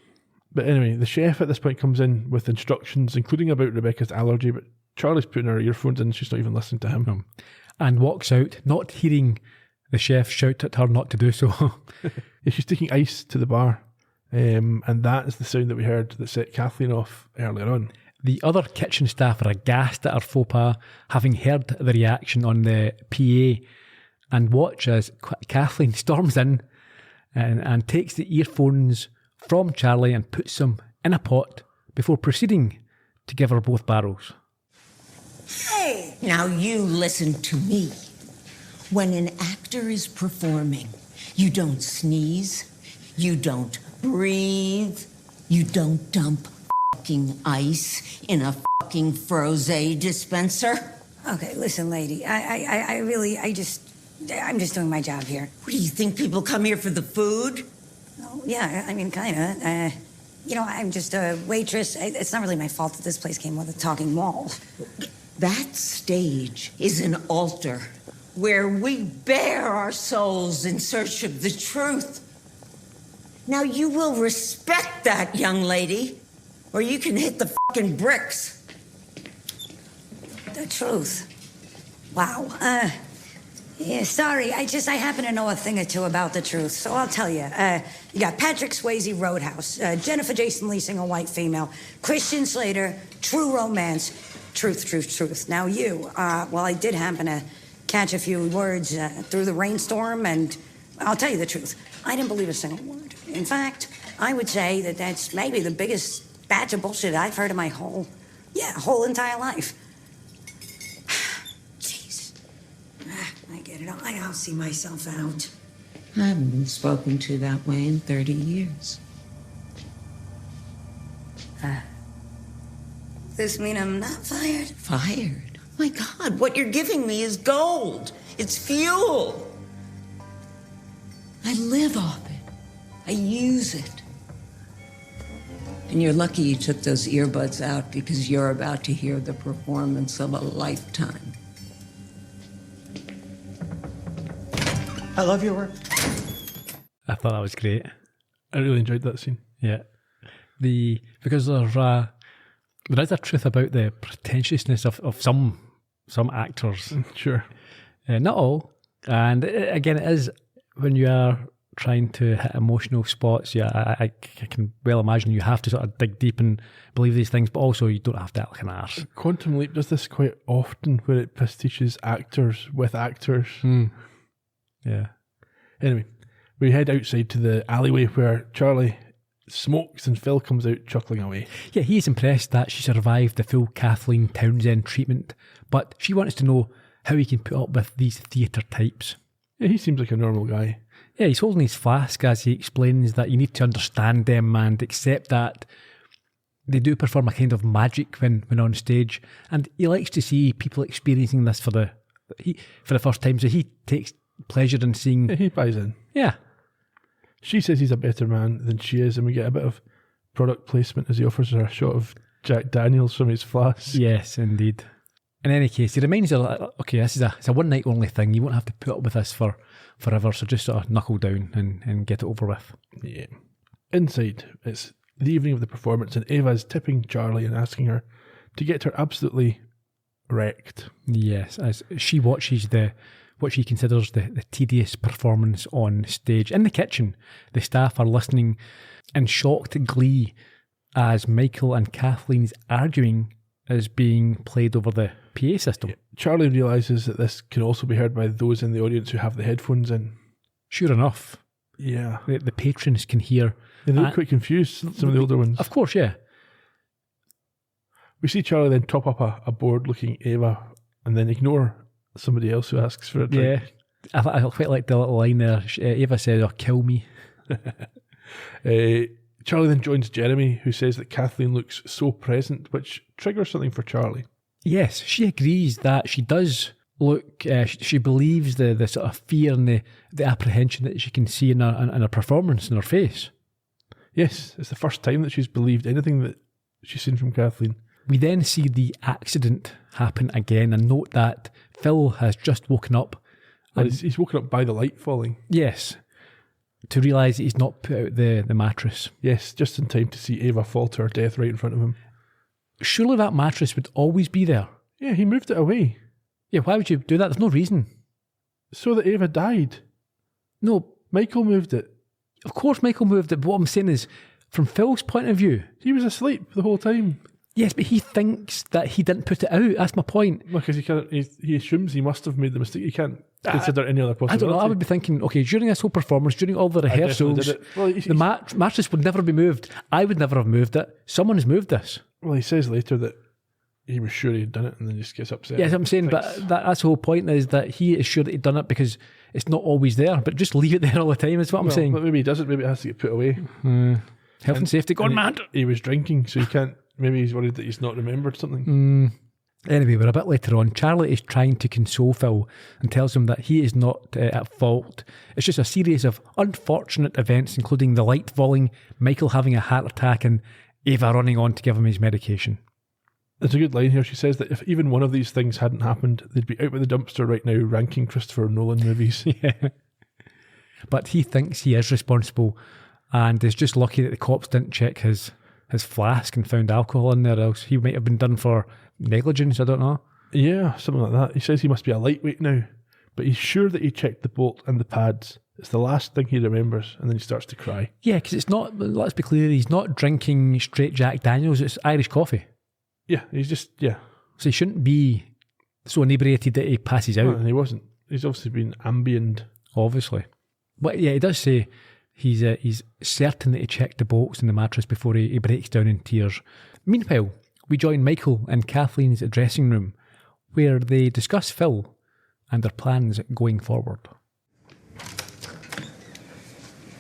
Speaker 4: But anyway, the chef at this point comes in with instructions, including about Rebecca's allergy, but Charlie's putting her earphones in, she's not even listening to him.
Speaker 1: And walks out, not hearing the chef shout at her not to do so.
Speaker 4: Yeah, she's taking ice to the bar, and that is the sound that we heard that set Kathleen off earlier on.
Speaker 1: The other kitchen staff are aghast at her faux pas, having heard the reaction on the PA, and watch as Kathleen storms in and takes the earphones from Charlie and puts them in a pot before proceeding to give her both barrels.
Speaker 3: Hey! Now you listen to me. When an actor is performing, you don't sneeze, you don't breathe, you don't dump fucking ice in a fucking frosé dispenser.
Speaker 6: Okay, listen, lady. I'm just doing my job here.
Speaker 3: What do you think, people come here for the food?
Speaker 6: Oh, yeah, I mean, kinda. I'm just a waitress. It's not really my fault that this place came with a talking wall.
Speaker 3: That stage is an altar where we bare our souls in search of the truth. Now you will respect that, young lady, or you can hit the fucking bricks.
Speaker 6: The truth. Wow. Yeah, sorry. I happen to know a thing or two about the truth, so I'll tell you. You got Patrick Swayze, Roadhouse. Jennifer Jason Leigh, single white female. Christian Slater, True Romance. Truth. Now you, I did happen to catch a few words through the rainstorm, and I'll tell you the truth. I didn't believe a single word. In fact, I would say that that's maybe the biggest batch of bullshit I've heard in my whole entire life. Jeez. I get it. I'll see myself out.
Speaker 3: I haven't been spoken to that way in 30 years.
Speaker 6: This mean I'm not fired?
Speaker 3: Fired? Oh my God, what you're giving me is gold. It's fuel. I live off it. I use it. And you're lucky you took those earbuds out because you're about to hear the performance of a lifetime.
Speaker 7: I love your work.
Speaker 1: I thought that was great.
Speaker 4: I really enjoyed that scene.
Speaker 1: Yeah. Because there is a truth about the pretentiousness of some actors.
Speaker 4: Sure.
Speaker 1: Not all. And again, it is when you are trying to hit emotional spots. Yeah, I can well imagine you have to sort of dig deep and believe these things, but also you don't have to act like an arse.
Speaker 4: Quantum Leap does this quite often, where it pastiches actors with actors.
Speaker 1: Yeah.
Speaker 4: Anyway, we head outside to the alleyway where Charlie smokes and Phil comes out chuckling away.
Speaker 1: Yeah, he's impressed that she survived the full Kathleen Townsend treatment, but she wants to know how he can put up with these theatre types.
Speaker 4: Yeah, he seems like a normal guy.
Speaker 1: Yeah, he's holding his flask as he explains that you need to understand them and accept that they do perform a kind of magic when on stage, and he likes to see people experiencing this for the first time, so he takes pleasure in seeing...
Speaker 4: Yeah, he buys in.
Speaker 1: Yeah.
Speaker 4: She says he's a better man than she is, and we get a bit of product placement as he offers her a shot of Jack Daniels from his flask.
Speaker 1: Yes, indeed. In any case, he reminds her that, okay, it's a one night only thing, you won't have to put up with this forever, so just sort of knuckle down and get it over with.
Speaker 4: Yeah. Inside, it's the evening of the performance, and Ava's tipping Charlie and asking her to get her absolutely wrecked.
Speaker 1: Yes, as she watches what she considers the tedious performance on stage. In the kitchen, the staff are listening in shocked glee as Michael and Kathleen's arguing is being played over the PA system.
Speaker 4: Yeah. Charlie realises that this can also be heard by those in the audience who have the headphones in.
Speaker 1: Sure enough.
Speaker 4: Yeah.
Speaker 1: The patrons can hear.
Speaker 4: They look quite confused, some of the older ones.
Speaker 1: Of course, yeah.
Speaker 4: We see Charlie then top up a bored-looking Ava and then ignore somebody else who asks for a drink.
Speaker 1: Yeah. I quite like the little line there. Ava says, "Oh, kill me."
Speaker 4: Charlie then joins Jeremy, who says that Kathleen looks so present, which triggers something for Charlie.
Speaker 1: Yes, she agrees that she does look, she believes the sort of fear and the apprehension that she can see in her performance, in her face.
Speaker 4: Yes, it's the first time that she's believed anything that she's seen from Kathleen.
Speaker 1: We then see the accident happen again and note that Phil has just woken up.
Speaker 4: And he's woken up by the light falling.
Speaker 1: Yes, to realise that he's not put out the mattress.
Speaker 4: Yes, just in time to see Ava fall to her death right in front of him.
Speaker 1: Surely that mattress would always be there.
Speaker 4: Yeah, he moved it away.
Speaker 1: Yeah, why would you do that? There's no reason.
Speaker 4: So that Ava died.
Speaker 1: No.
Speaker 4: Michael moved it.
Speaker 1: Of course Michael moved it, but what I'm saying is, from Phil's point of view...
Speaker 4: He was asleep the whole time.
Speaker 1: Yes, but he thinks that he didn't put it out. That's my point.
Speaker 4: Because he assumes he must have made the mistake. He can't consider any other possibility.
Speaker 1: I don't know. I would be thinking, okay, during this whole performance, during all the rehearsals, the mattress would never be moved. I would never have moved it. Someone has moved this.
Speaker 4: Well, he says later that he was sure he'd done it and then just gets upset.
Speaker 1: Yes, I'm saying, but that's the whole point, is that he is sure that he'd done it because it's not always there, but just leave it there all the time is what I'm saying.
Speaker 4: But maybe he doesn't. Maybe it has to get put away.
Speaker 1: Health and safety gone mad.
Speaker 4: He was drinking, so he can't. Maybe he's worried that he's not remembered something.
Speaker 1: Anyway, we're a bit later on. Charlie is trying to console Phil and tells him that he is not at fault. It's just a series of unfortunate events, including the light falling, Michael having a heart attack, and Ava running on to give him his medication.
Speaker 4: There's a good line here. She says that if even one of these things hadn't happened, they'd be out with the dumpster right now ranking Christopher Nolan movies.
Speaker 1: Yeah. But he thinks he is responsible and is just lucky that the cops didn't check his flask and found alcohol in there, else he might have been done for negligence, I don't know.
Speaker 4: Yeah, something like that. He says he must be a lightweight now, but he's sure that he checked the bolt and the pads. It's the last thing he remembers, and then he starts to cry.
Speaker 1: Yeah, because it's not, let's be clear, he's not drinking straight Jack Daniels, it's Irish coffee.
Speaker 4: Yeah, he's just, yeah.
Speaker 1: So he shouldn't be so inebriated that he passes out.
Speaker 4: No, and he wasn't. He's obviously been ambient.
Speaker 1: Obviously. But yeah, he does say he's certain that he checked the bolts in the mattress before he breaks down in tears. Meanwhile, we join Michael in Kathleen's dressing room, where they discuss Phil and their plans going forward.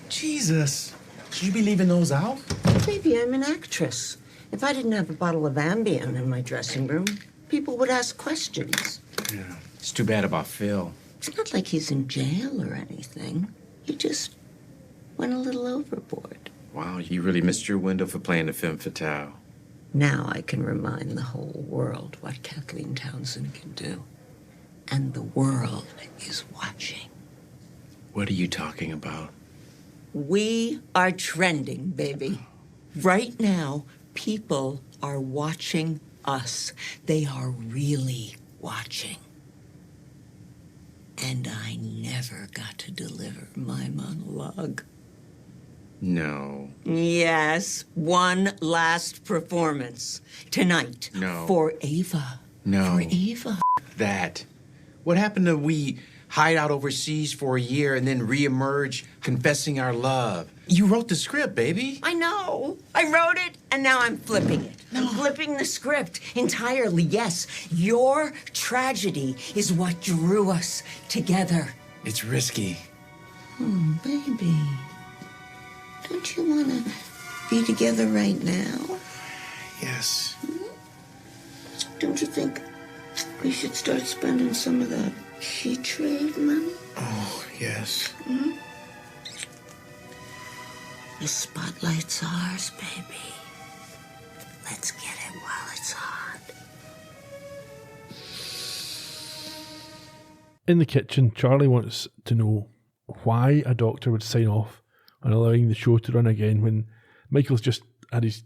Speaker 7: Jesus, should you be leaving those out?
Speaker 3: Baby, I'm an actress. If I didn't have a bottle of Ambien in my dressing room, people would ask questions.
Speaker 5: Yeah. It's too bad about Phil.
Speaker 3: It's not like he's in jail or anything. He just went a little overboard.
Speaker 5: Wow, you really missed your window for playing the femme fatale.
Speaker 3: Now I can remind the whole world what Kathleen Townsend can do. And the world is watching.
Speaker 5: What are you talking about?
Speaker 3: We are trending, baby. Right now, people are watching us. They are really watching. And I never got to deliver my monologue.
Speaker 5: No.
Speaker 3: Yes, one last performance. Tonight.
Speaker 5: No.
Speaker 3: For Ava.
Speaker 5: No.
Speaker 3: For Ava.
Speaker 5: That. What happened to we hide out overseas for a year and then reemerge confessing our love? You wrote the script, baby.
Speaker 3: I know. I wrote it, and now I'm flipping it. I'm flipping the script entirely. Yes, your tragedy is what drew us together.
Speaker 5: It's risky.
Speaker 3: Oh, baby. Don't you want to be together right now?
Speaker 5: Yes.
Speaker 3: Don't you think we should start spending some of that she trade money?
Speaker 5: Oh, yes.
Speaker 3: The spotlight's ours, baby. Let's get it while it's hot.
Speaker 4: In the kitchen, Charlie wants to know why a doctor would sign off on allowing the show to run again when Michael's just had his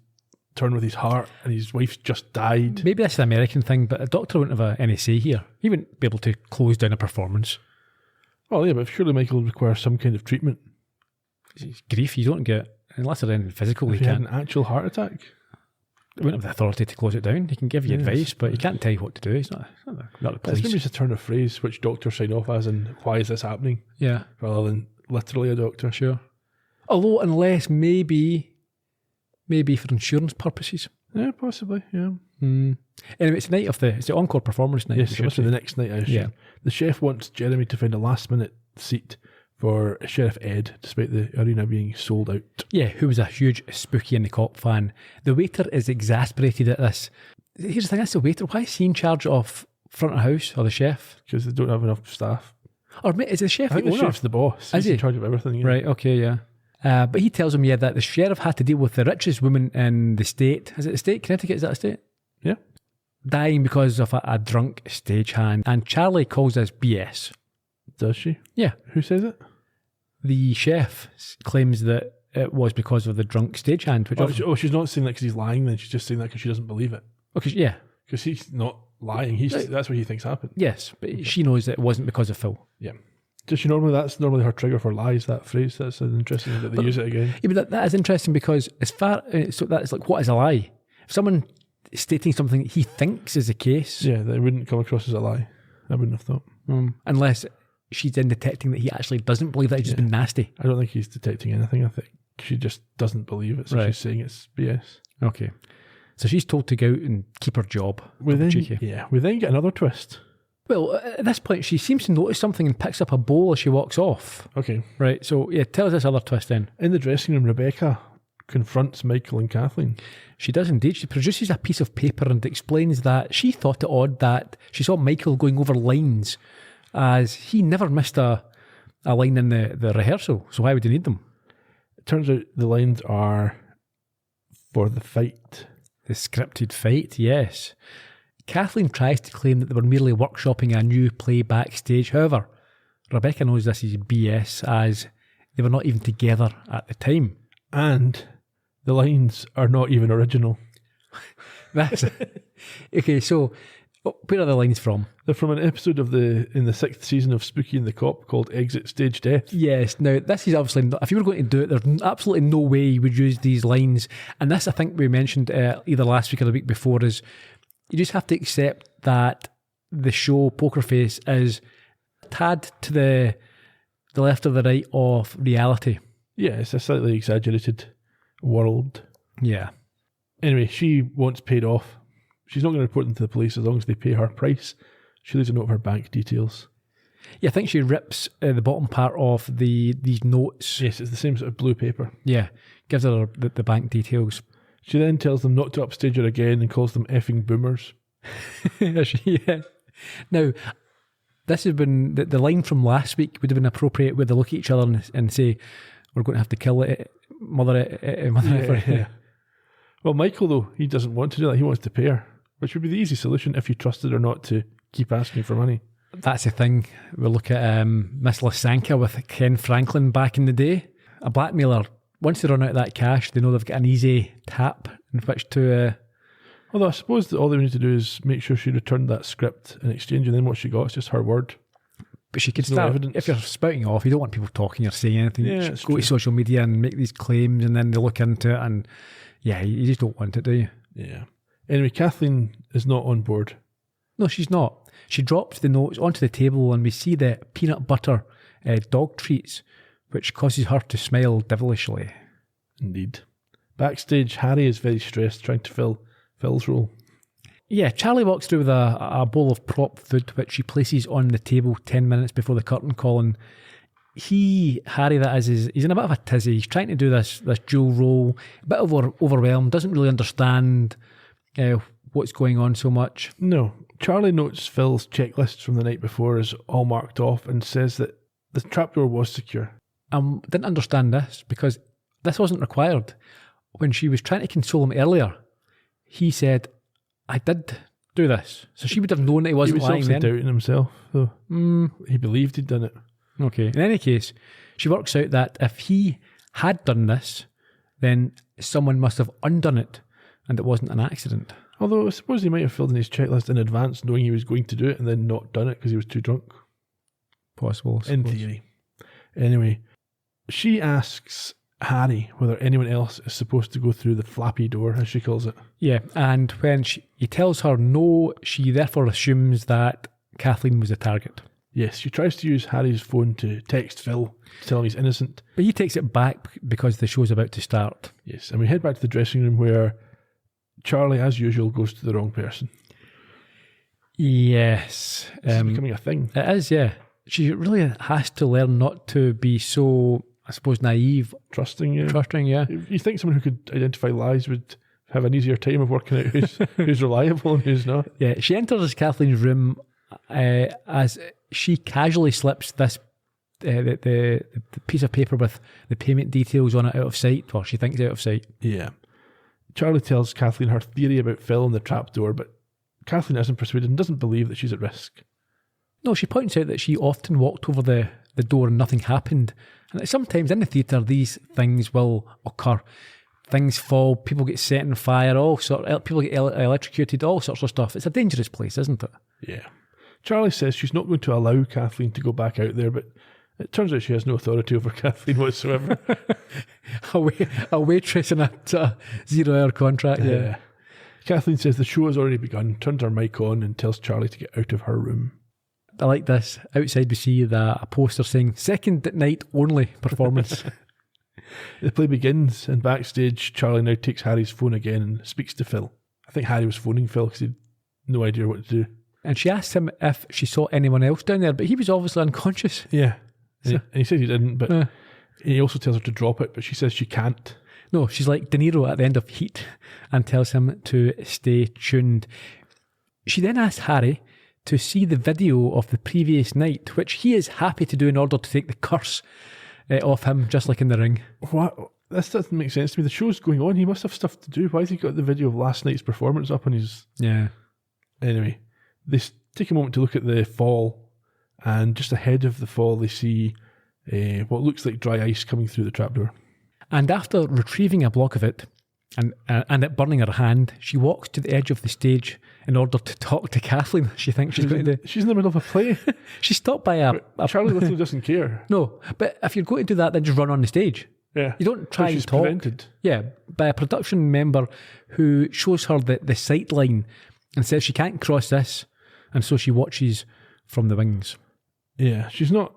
Speaker 4: turn with his heart and his wife's just died.
Speaker 1: Maybe that's an American thing, but a doctor wouldn't have any say here. He wouldn't be able to close down a performance.
Speaker 4: Oh yeah, but surely Michael requires some kind of treatment.
Speaker 1: It's grief, you don't get, unless there's anything physical,
Speaker 4: If
Speaker 1: you
Speaker 4: he had
Speaker 1: can't.
Speaker 4: an actual heart attack.
Speaker 1: He wouldn't have the authority to close it down. He can give you
Speaker 4: Yes.
Speaker 1: advice, but he can't tell you what to do. He's not the
Speaker 4: It's
Speaker 1: police.
Speaker 4: maybe just a turn of phrase which doctors sign off as and why is this happening,
Speaker 1: Yeah,
Speaker 4: rather than literally a doctor.
Speaker 1: sure. Although, unless maybe for insurance purposes.
Speaker 4: Yeah, possibly, yeah.
Speaker 1: Anyway, it's the encore performance night.
Speaker 4: Yes,
Speaker 1: we
Speaker 4: it
Speaker 1: should
Speaker 4: must be
Speaker 1: say.
Speaker 4: the next night, I assume.
Speaker 1: Yeah.
Speaker 4: The chef wants Jeremy to find a last-minute seat for Sheriff Ed, despite the arena being sold out.
Speaker 1: Yeah, who was a huge Spooky and the Cop fan. The waiter is exasperated at this. Here's the thing, that's the waiter. Why is he in charge of front of house, or the chef?
Speaker 4: Because they don't have enough staff.
Speaker 1: Or is the chef
Speaker 4: I think
Speaker 1: the
Speaker 4: the
Speaker 1: owner?
Speaker 4: chef's the boss.
Speaker 1: Is
Speaker 4: He's
Speaker 1: he?
Speaker 4: in charge of everything. Yeah.
Speaker 1: Right, okay, yeah. But he tells him, that the sheriff had to deal with the richest woman in the state. Is it the state? Connecticut, is that a state?
Speaker 4: Yeah.
Speaker 1: Dying because of a drunk stagehand. And Charlie calls this BS.
Speaker 4: Does she?
Speaker 1: Yeah.
Speaker 4: Who says it?
Speaker 1: The chef claims that it was because of the drunk stagehand. Which
Speaker 4: She's not saying that because he's lying then. She's just saying that because she doesn't believe it.
Speaker 1: Yeah.
Speaker 4: Because he's not lying. That's what he thinks happened.
Speaker 1: Yes, but she knows that it wasn't because of Phil.
Speaker 4: Yeah. That's normally her trigger for lies, that phrase. That's an interesting that they use it again.
Speaker 1: Yeah, but that is interesting because so that's like, what is a lie? If someone stating something he thinks is the case.
Speaker 4: Yeah, that wouldn't come across as a lie. I wouldn't have thought.
Speaker 1: Unless she's then detecting that he actually doesn't believe that, he's just been nasty.
Speaker 4: I don't think he's detecting anything. I think she just doesn't believe it, so
Speaker 1: Right.
Speaker 4: she's saying it's BS.
Speaker 1: Okay. So she's told to go out and keep her job.
Speaker 4: We then
Speaker 1: Cheeky.
Speaker 4: get another twist.
Speaker 1: Well, at this point, she seems to notice something and picks up a bowl as she walks off.
Speaker 4: Okay.
Speaker 1: Right, so tell us this other twist then.
Speaker 4: In the dressing room, Rebecca confronts Michael and Kathleen.
Speaker 1: She does indeed. She produces a piece of paper and explains that she thought it odd that she saw Michael going over lines, as he never missed a line in the rehearsal, so why would he need them?
Speaker 4: It turns out the lines are for the fight.
Speaker 1: The scripted fight, yes. Kathleen tries to claim that they were merely workshopping a new play backstage. However, Rebecca knows this is BS, as they were not even together at the time.
Speaker 4: And the lines are not even original.
Speaker 1: That's okay, so where are the lines from?
Speaker 4: They're from an episode in the 6th season of Spooky and the Cop called Exit Stage Death.
Speaker 1: Yes, now this is obviously not, if you were going to do it, there's absolutely no way you would use these lines. And this, I think we mentioned either last week or the week before, is you just have to accept that the show Poker Face is a tad to the left or the right of reality.
Speaker 4: Yeah, it's a slightly exaggerated world.
Speaker 1: Yeah.
Speaker 4: Anyway, she wants paid off. She's not going to report them to the police as long as they pay her price. She leaves a note of her bank details.
Speaker 1: Yeah, I think she rips the bottom part of these notes.
Speaker 4: Yes, it's the same sort of blue paper.
Speaker 1: Yeah, gives her the bank details.
Speaker 4: She then tells them not to upstage her again and calls them effing boomers.
Speaker 1: Yeah. Now, this has been, the line from last week would have been appropriate where they look at each other and say, we're going to have to kill mother effer.
Speaker 4: Yeah. Well, Michael, though, he doesn't want to do that. He wants to pay her, which would be the easy solution if you trusted her not to keep asking for money.
Speaker 1: That's the thing. We'll look at Miss Lysanka with Ken Franklin back in the day. a blackmailer, once they run out of that cash, they know they've got an easy tap in which to...
Speaker 4: Although I suppose that all they need to do is make sure she returned that script in exchange, and then what she got is just her word.
Speaker 1: But she could
Speaker 4: There's no
Speaker 1: start,
Speaker 4: evidence.
Speaker 1: if you're spouting off, you don't want people talking or saying anything.
Speaker 4: Yeah,
Speaker 1: You
Speaker 4: it's
Speaker 1: should go to
Speaker 4: true.
Speaker 1: social media and make these claims, and then they look into it, and you just don't want it, do you?
Speaker 4: Yeah. Anyway, Kathleen is not on board.
Speaker 1: No, she's not. She drops the notes onto the table, and we see the peanut butter dog treats, which causes her to smile devilishly.
Speaker 4: Indeed. Backstage, Harry is very stressed trying to fill Phil's role.
Speaker 1: Yeah, Charlie walks through with a bowl of prop food, which she places on the table 10 minutes before the curtain call. And Harry, that is, he's in a bit of a tizzy. He's trying to do this dual role, a bit overwhelmed, doesn't really understand what's going on so much.
Speaker 4: No. Charlie notes Phil's checklists from the night before is all marked off and says that the trapdoor was secure.
Speaker 1: Didn't understand this because this wasn't required. When she was trying to console him earlier, he said, I did do this. So she would have known that he wasn't lying
Speaker 4: obviously
Speaker 1: then.
Speaker 4: doubting himself, though. He believed he'd done it.
Speaker 1: Okay. In any case, she works out that if he had done this, then someone must have undone it and it wasn't an accident.
Speaker 4: Although I suppose he might have filled in his checklist in advance knowing he was going to do it and then not done it because he was too drunk.
Speaker 1: Possible. I
Speaker 4: In
Speaker 1: suppose.
Speaker 4: theory. Anyway, she asks Harry whether anyone else is supposed to go through the flappy door, as she calls it.
Speaker 1: Yeah, and when he tells her no, she therefore assumes that Kathleen was a target.
Speaker 4: Yes, she tries to use Harry's phone to text Phil to tell him he's innocent.
Speaker 1: But he takes it back because the show's about to start.
Speaker 4: Yes, and we head back to the dressing room where Charlie, as usual, goes to the wrong person.
Speaker 1: Yes.
Speaker 4: It's becoming a thing.
Speaker 1: It is, yeah. She really has to learn not to be so, I suppose, naive,
Speaker 4: Trusting you.
Speaker 1: trusting, yeah.
Speaker 4: You think someone who could identify lies would have an easier time of working out who's reliable and who's not?
Speaker 1: Yeah, she enters Kathleen's room as she casually slips this the piece of paper with the payment details on it out of sight. Well, she thinks out of sight.
Speaker 4: Yeah. Charlie tells Kathleen her theory about Phil and the trapdoor, but Kathleen isn't persuaded and doesn't believe that she's at risk.
Speaker 1: No, she points out that she often walked over the door and nothing happened. And that sometimes in the theatre, these things will occur. Things fall, people get set on fire, people get electrocuted, all sorts of stuff. It's a dangerous place, isn't it?
Speaker 4: Yeah. Charlie says she's not going to allow Kathleen to go back out there, but it turns out she has no authority over Kathleen whatsoever.
Speaker 1: A waitress in a 0-hour contract, yeah.
Speaker 4: Kathleen says the show has already begun, turns her mic on and tells Charlie to get out of her room.
Speaker 1: I like this. Outside we see a poster saying second night only performance.
Speaker 4: The play begins, and backstage, Charlie now takes Harry's phone again and speaks to Phil. I think Harry was phoning Phil because he had no idea what to do.
Speaker 1: And she asks him if she saw anyone else down there, but he was obviously unconscious.
Speaker 4: Yeah. And he says he didn't, but he also tells her to drop it, but she says she can't.
Speaker 1: No, she's like De Niro at the end of Heat and tells him to stay tuned. She then asks Harry to see the video of the previous night, which he is happy to do in order to take the curse off him, just like in The Ring.
Speaker 4: What? This doesn't make sense to me. The show's going on. He must have stuff to do. Why has he got the video of last night's performance up on his...
Speaker 1: Yeah.
Speaker 4: Anyway, they take a moment to look at the fall, and just ahead of the fall, they see what looks like dry ice coming through the trapdoor.
Speaker 1: And after retrieving a block of it, and it burning her hand, she walks to the edge of the stage in order to talk to Kathleen. She thinks she's going to do...
Speaker 4: She's in the middle of a play.
Speaker 1: She's stopped by a
Speaker 4: Charlie literally doesn't care.
Speaker 1: No, but if you're going to do that, then just run on the stage.
Speaker 4: Yeah.
Speaker 1: You don't try
Speaker 4: So
Speaker 1: and
Speaker 4: she's
Speaker 1: talk.
Speaker 4: prevented.
Speaker 1: Yeah, by a production member who shows her the sight line and says she can't cross this, and so she watches from the wings.
Speaker 4: Yeah, she's not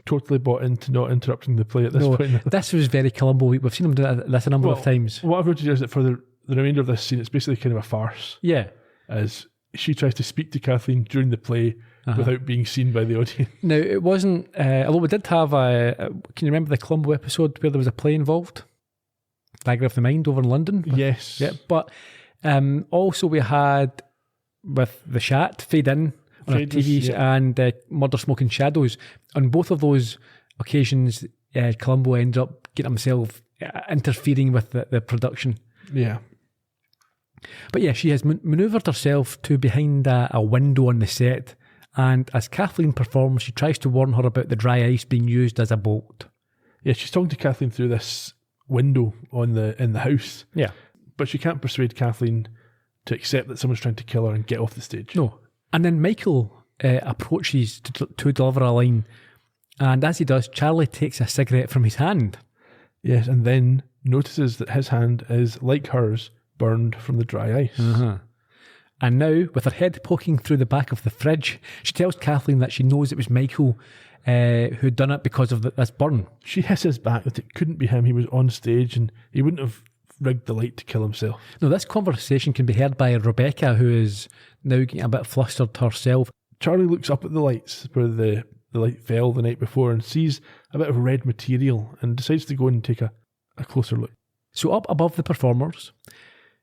Speaker 4: totally bought into not interrupting the play at this point.
Speaker 1: This was very Columbo week. We've seen him do this a number of times.
Speaker 4: What I've noted is that for the remainder of this scene, it's basically kind of a farce.
Speaker 1: Yeah.
Speaker 4: As she tries to speak to Kathleen during the play without being seen by the audience.
Speaker 1: Now, it wasn't... although we did have can you remember the Columbo episode where there was a play involved? Dagger of the Mind over in London?
Speaker 4: Yes.
Speaker 1: Yeah, but also we had with The Shat, Fade In on our TVs, and Murder, Smoke and Shadows. On both of those occasions, Columbo ended up getting himself interfering with the production.
Speaker 4: Yeah.
Speaker 1: But yeah, she has manoeuvred herself to behind a window on the set, and as Kathleen performs, she tries to warn her about the dry ice being used as a bolt.
Speaker 4: Yeah, she's talking to Kathleen through this window in the house.
Speaker 1: Yeah.
Speaker 4: But she can't persuade Kathleen to accept that someone's trying to kill her and get off the stage.
Speaker 1: No. And then Michael approaches to deliver a line. And as he does, Charlie takes a cigarette from his hand.
Speaker 4: Yes, and then notices that his hand is, like hers, burned from the dry ice.
Speaker 1: Uh-huh. And now, with her head poking through the back of the fridge, she tells Kathleen that she knows it was Michael who'd done it because of this burn.
Speaker 4: She hisses back that it couldn't be him. He was on stage and he wouldn't have rigged the light to kill himself.
Speaker 1: No, this conversation can be heard by Rebecca, who is now getting a bit flustered herself.
Speaker 4: Charlie looks up at the lights where the light fell the night before and sees a bit of red material and decides to go and take a closer look.
Speaker 1: So up above the performers,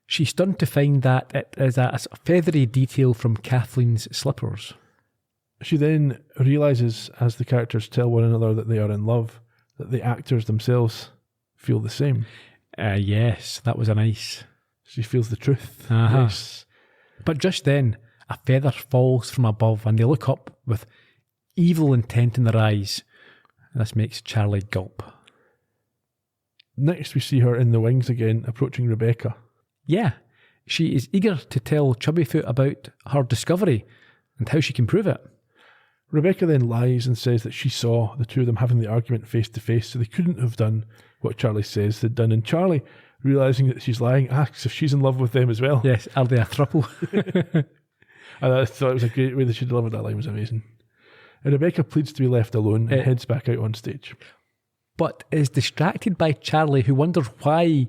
Speaker 1: she's stunned to find that it is a feathery detail from Kathleen's slippers.
Speaker 4: She then realises, as the characters tell one another that they are in love, that the actors themselves feel the same.
Speaker 1: Yes, that was a nice...
Speaker 4: She feels the truth.
Speaker 1: Uh-huh.
Speaker 4: Yes.
Speaker 1: But just then, a feather falls from above and they look up with evil intent in their eyes. This makes Charlie gulp.
Speaker 4: Next we see her in the wings again, approaching Rebecca.
Speaker 1: Yeah, she is eager to tell Chubbyfoot about her discovery and how she can prove it.
Speaker 4: Rebecca then lies and says that she saw the two of them having the argument face to face, so they couldn't have done what Charlie says they'd done. And Charlie, realising that she's lying, asks if she's in love with them as well.
Speaker 1: Yes, are they a throuple?
Speaker 4: And I thought it was a great way that she delivered that line. It was amazing. And Rebecca pleads to be left alone and heads back out on stage.
Speaker 1: But is distracted by Charlie, who wonders why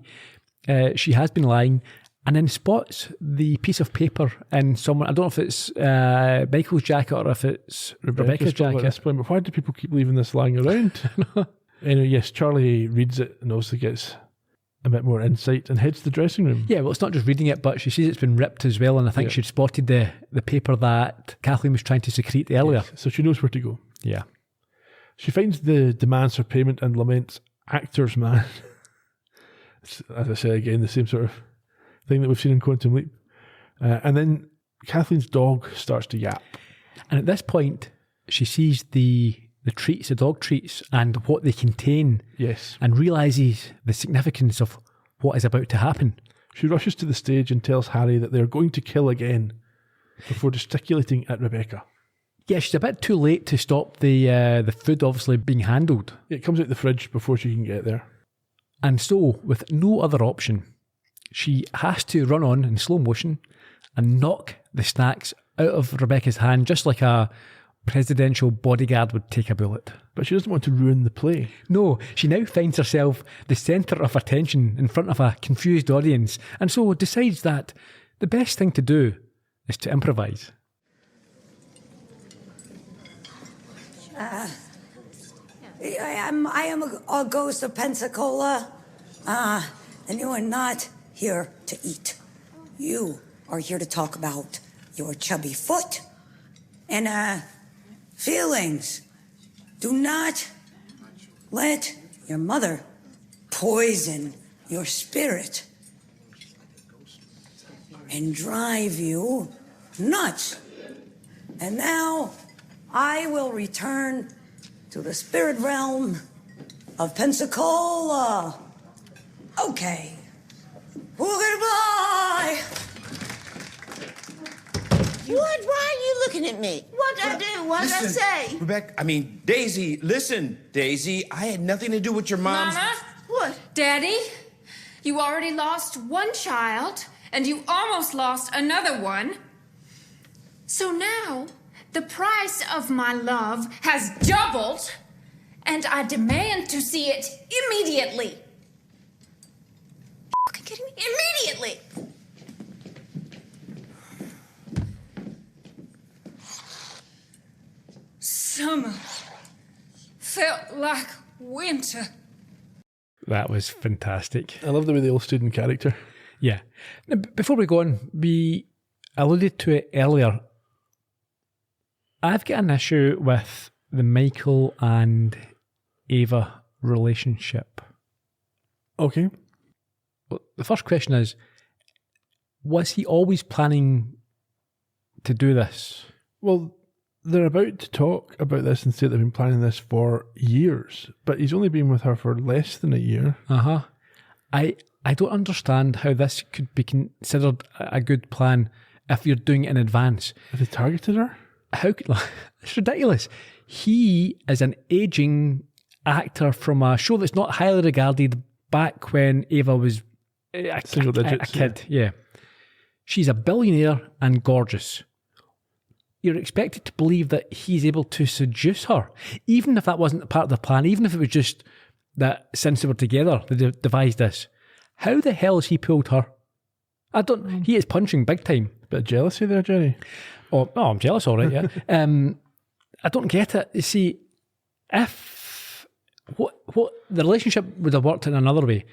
Speaker 1: she has been lying, and then spots the piece of paper in someone. I don't know if it's Michael's jacket or if it's Rebecca's jacket.
Speaker 4: At this point, but why do people keep leaving this lying around? Anyway, yes, Charlie reads it and also gets a bit more insight and heads to the dressing room.
Speaker 1: Yeah, well, it's not just reading it, but she sees it's been ripped as well, and I think she'd spotted the paper that Kathleen was trying to secrete earlier.
Speaker 4: Yes, so she knows where to go.
Speaker 1: Yeah.
Speaker 4: She finds the demands for payment and laments actor's man. As I say again, the same sort of thing that we've seen in Quantum Leap. And then Kathleen's dog starts to yap.
Speaker 1: And at this point, she sees the treats, the dog treats, and what they contain.
Speaker 4: Yes.
Speaker 1: And realises the significance of what is about to happen.
Speaker 4: She rushes to the stage and tells Harry that they're going to kill again before gesticulating at Rebecca.
Speaker 1: Yeah, she's a bit too late to stop the food obviously being handled.
Speaker 4: It comes out the fridge before she can get there.
Speaker 1: And so, with no other option, she has to run on in slow motion and knock the snacks out of Rebecca's hand, just like a presidential bodyguard would take a bullet.
Speaker 4: But she doesn't want to ruin the play.
Speaker 1: No, she now finds herself the centre of attention in front of a confused audience, and so decides that the best thing to do is to improvise.
Speaker 6: I am a ghost of Pensacola, and you are not here to eat. You are here to talk about your chubby foot and feelings. Do not let your mother poison your spirit and drive you nuts. And now I will return to the spirit realm of Pensacola. Okay. Goodbye.
Speaker 3: What? Why are you looking at me? What'd I do? What'd I say?
Speaker 5: Rebecca, Daisy, listen, Daisy, I had nothing to do with your mom's...
Speaker 2: Mama?
Speaker 3: What?
Speaker 2: Daddy? You already lost one child, and you almost lost another one. So now, the price of my love has doubled, and I demand to see it immediately. Fucking kidding me? Immediately! Summer felt like winter.
Speaker 1: That was fantastic.
Speaker 4: I love the way they all stood in character.
Speaker 1: Yeah. Now, before we go on, we alluded to it earlier. I've got an issue with the Michael and Ava relationship.
Speaker 4: Okay.
Speaker 1: Well, the first question is, was he always planning to do this?
Speaker 4: Well, they're about to talk about this and say they've been planning this for years, but he's only been with her for less than a year.
Speaker 1: I don't understand how this could be considered a good plan if you're doing it in advance.
Speaker 4: Have they targeted her?
Speaker 1: It's ridiculous. He is an aging actor from a show that's not highly regarded back when Ava was
Speaker 4: Single digits,
Speaker 1: a kid. Yeah. She's a billionaire and gorgeous. You're expected to believe that he's able to seduce her, even if that wasn't part of the plan, even if it was just that since they were together, they devised this. How the hell has he pulled her? He is punching big time.
Speaker 4: Bit of jealousy there, Gerry.
Speaker 1: Oh, I'm jealous, all right, yeah. I don't get it. You see, if what the relationship would have worked in another way,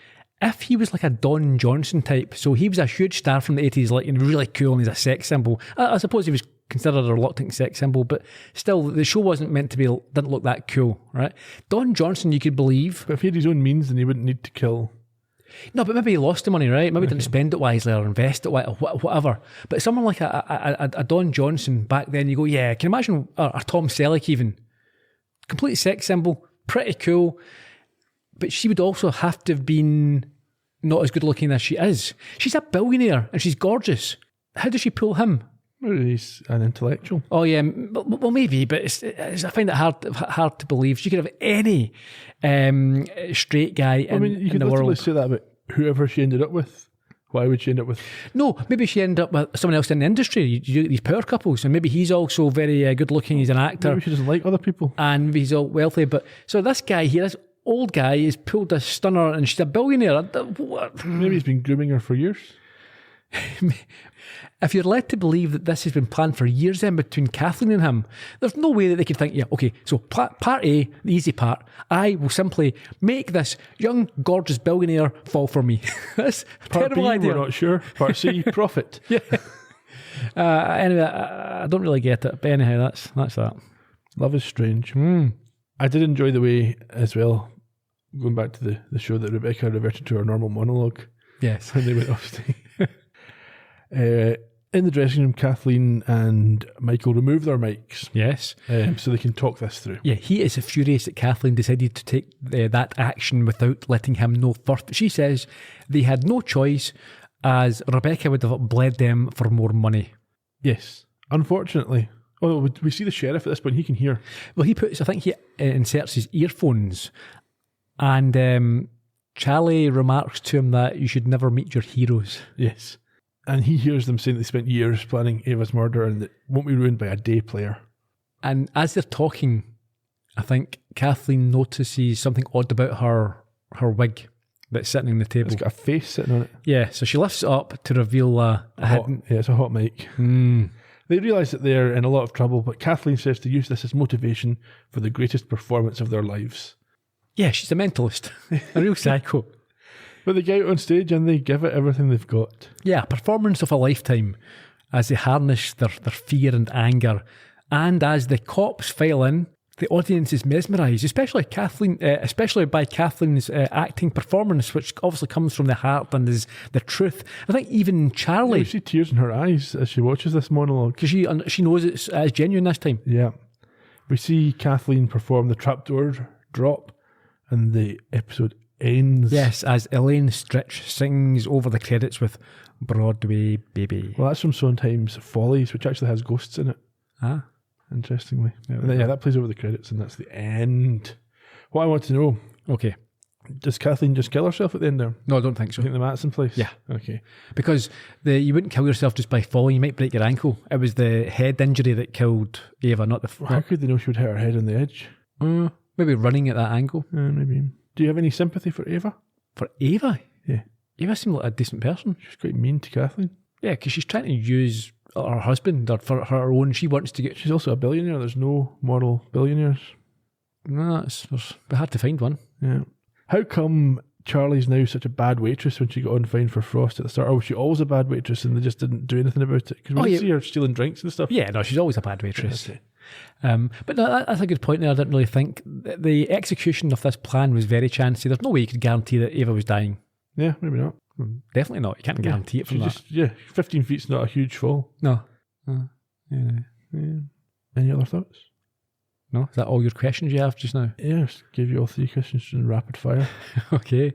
Speaker 1: if he was like a Don Johnson type, so he was a huge star from the 80s, like, and really cool, and he's a sex symbol. I suppose he was considered a reluctant sex symbol, but still, the show wasn't meant to be, didn't look that cool, right? Don Johnson, you could believe.
Speaker 4: But if he had his own means, then he wouldn't need to kill.
Speaker 1: No, but maybe he lost the money, right? Maybe he didn't spend it wisely or invest it wisely or whatever. But someone like a Don Johnson back then, you go, yeah, can you imagine, or Tom Selleck even. Complete sex symbol, pretty cool. But she would also have to have been not as good looking as she is. She's a billionaire and she's gorgeous. How does she pull him?
Speaker 4: Well, he's an intellectual.
Speaker 1: Oh yeah, well maybe, but I find it hard to believe. She could have any straight guy in the world.
Speaker 4: I mean, you could literally say that about whoever she ended up with. Why would she end up with?
Speaker 1: No, maybe she ended up with someone else in the industry. You get these power couples, and maybe he's also very good looking. He's an actor.
Speaker 4: Maybe she doesn't like other people,
Speaker 1: and maybe he's all wealthy. But so this guy here, this old guy, has pulled this stunner, and she's a billionaire.
Speaker 4: Maybe he's been grooming her for years.
Speaker 1: If you're led to believe that this has been planned for years then between Kathleen and him, there's no way that they could think, yeah, okay, so part A, the easy part, I will simply make this young, gorgeous billionaire fall for me. That's a
Speaker 4: Part
Speaker 1: terrible
Speaker 4: B,
Speaker 1: idea.
Speaker 4: we're not sure. Part C, profit.
Speaker 1: Yeah. Anyway, I don't really get it, but anyhow, that's that.
Speaker 4: Love is strange. I did enjoy the way, as well, going back to the show, that Rebecca reverted to her normal monologue.
Speaker 1: Yes.
Speaker 4: When they went off stage. In the dressing room, Kathleen and Michael remove their mics.
Speaker 1: Yes.
Speaker 4: So they can talk this through.
Speaker 1: Yeah, he is furious that Kathleen decided to take that action without letting him know first. But she says they had no choice, as Rebecca would have bled them for more money.
Speaker 4: Yes. Unfortunately. Oh, we see the sheriff at this point. He can hear.
Speaker 1: Well, he inserts his earphones, and Charlie remarks to him that you should never meet your heroes.
Speaker 4: Yes. And he hears them saying they spent years planning Ava's murder and that won't be ruined by a day player.
Speaker 1: And as they're talking, I think Kathleen notices something odd about her wig that's sitting on the table.
Speaker 4: It's got a face sitting on it.
Speaker 1: Yeah, so she lifts it up to reveal
Speaker 4: it's a hot mic. They realise that they're in a lot of trouble, but Kathleen says to use this as motivation for the greatest performance of their lives.
Speaker 1: Yeah, she's a mentalist. A real psycho.
Speaker 4: But they get out on stage and they give it everything they've got.
Speaker 1: Yeah, a performance of a lifetime as they harness their fear and anger. And as the cops file in, the audience is mesmerised, especially by Kathleen's acting performance, which obviously comes from the heart and is the truth. I think even Charlie...
Speaker 4: You see tears in her eyes as she watches this monologue.
Speaker 1: Because she knows it's genuine this time.
Speaker 4: Yeah. We see Kathleen perform the trapdoor drop and the episode ends.
Speaker 1: Yes, as Elaine Stritch sings over the credits with Broadway Baby.
Speaker 4: Well, that's from Sondheim's Follies, which actually has ghosts in it.
Speaker 1: Ah.
Speaker 4: Interestingly. Yeah, that plays over the credits and that's the end. What I want to know...
Speaker 1: Okay.
Speaker 4: Does Kathleen just kill herself at the end there?
Speaker 1: No, I don't think so.
Speaker 4: Do you think the mat's in place?
Speaker 1: Yeah.
Speaker 4: Okay.
Speaker 1: Because you wouldn't kill yourself just by falling, you might break your ankle. It was the head injury that killed Ava, not the...
Speaker 4: How could they know she would hit her head on the edge?
Speaker 1: Maybe running at that angle.
Speaker 4: Maybe. Do you have any sympathy for Ava?
Speaker 1: For Ava?
Speaker 4: Yeah.
Speaker 1: Ava seemed like a decent person.
Speaker 4: She's quite mean to Kathleen.
Speaker 1: Yeah, because she's trying to use her husband or for her own. She wants to get...
Speaker 4: She's also a billionaire. There's no moral billionaires.
Speaker 1: No, it's hard to find one.
Speaker 4: Yeah. How come Charlie's now such a bad waitress when she got on fine for Frost at the start? Or was she always a bad waitress and they just didn't do anything about it? Because we didn't see her stealing drinks and stuff.
Speaker 1: Yeah, no, she's always a bad waitress.
Speaker 4: Okay.
Speaker 1: But no, that's a good point there. I didn't really think the execution of this plan was very chancy. There's no way you could guarantee that Ava was dying.
Speaker 4: Yeah, maybe not.
Speaker 1: Definitely not. You can't guarantee it from that.
Speaker 4: 15 feet's not a huge fall.
Speaker 1: No.
Speaker 4: Any other thoughts?
Speaker 1: No? Is that all your questions you have just now?
Speaker 4: Yes, gave you all 3 questions in rapid fire.
Speaker 1: Okay.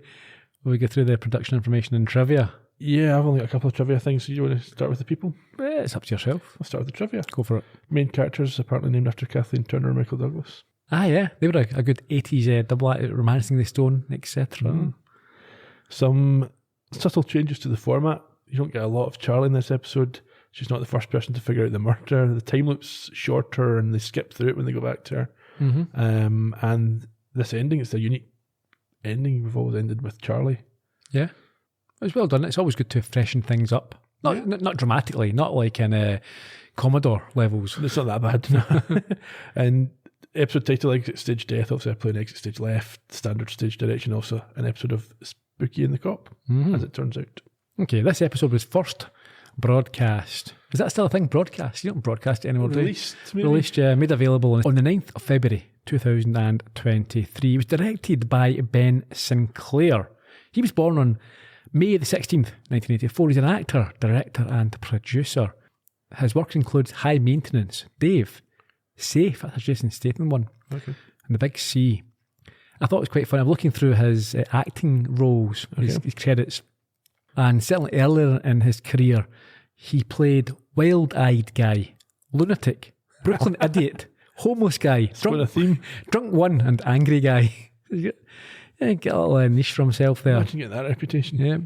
Speaker 1: Will we go through the production information and trivia?
Speaker 4: Yeah, I've only got a couple of trivia things. So you want to start with the people?
Speaker 1: It's up to yourself.
Speaker 4: I'll start with the trivia.
Speaker 1: Go for it.
Speaker 4: Main characters apparently named after Kathleen Turner and Michael Douglas.
Speaker 1: Ah, yeah. They were a good 80s double act, Romancing the Stone, etc.
Speaker 4: Some subtle changes to the format. You don't get a lot of Charlie in this episode. She's not the first person to figure out the murder. The time loop's shorter and they skip through it when they go back to her. And this ending, it's a unique ending. We've always ended with Charlie.
Speaker 1: Yeah. It was well done. It's always good to freshen things up. Not dramatically, not like in Commodore levels.
Speaker 4: It's not that bad. No. And episode title, Exit Stage Death, obviously I play an Exit Stage Left, Standard Stage Direction, also an episode of Spooky and the Cop, as it turns out.
Speaker 1: Okay, this episode was first broadcast. Is that still a thing? Broadcast? You don't broadcast it anymore, do you? Released, yeah, made available on the 9th of February 2023. It was directed by Ben Sinclair. He was born on May the 16th, 1984. He's an actor, director and producer. His work includes High Maintenance, Dave, Safe, that's a Jason Statham one, and The Big C. I thought it was quite fun. I'm looking through his acting roles, his credits, and certainly earlier in his career, he played Wild-Eyed Guy, Lunatic, Brooklyn Idiot, Homeless Guy, Drunk One, and Angry Guy. Get a little niche for himself there.
Speaker 4: Imagine getting that reputation.
Speaker 1: Yeah,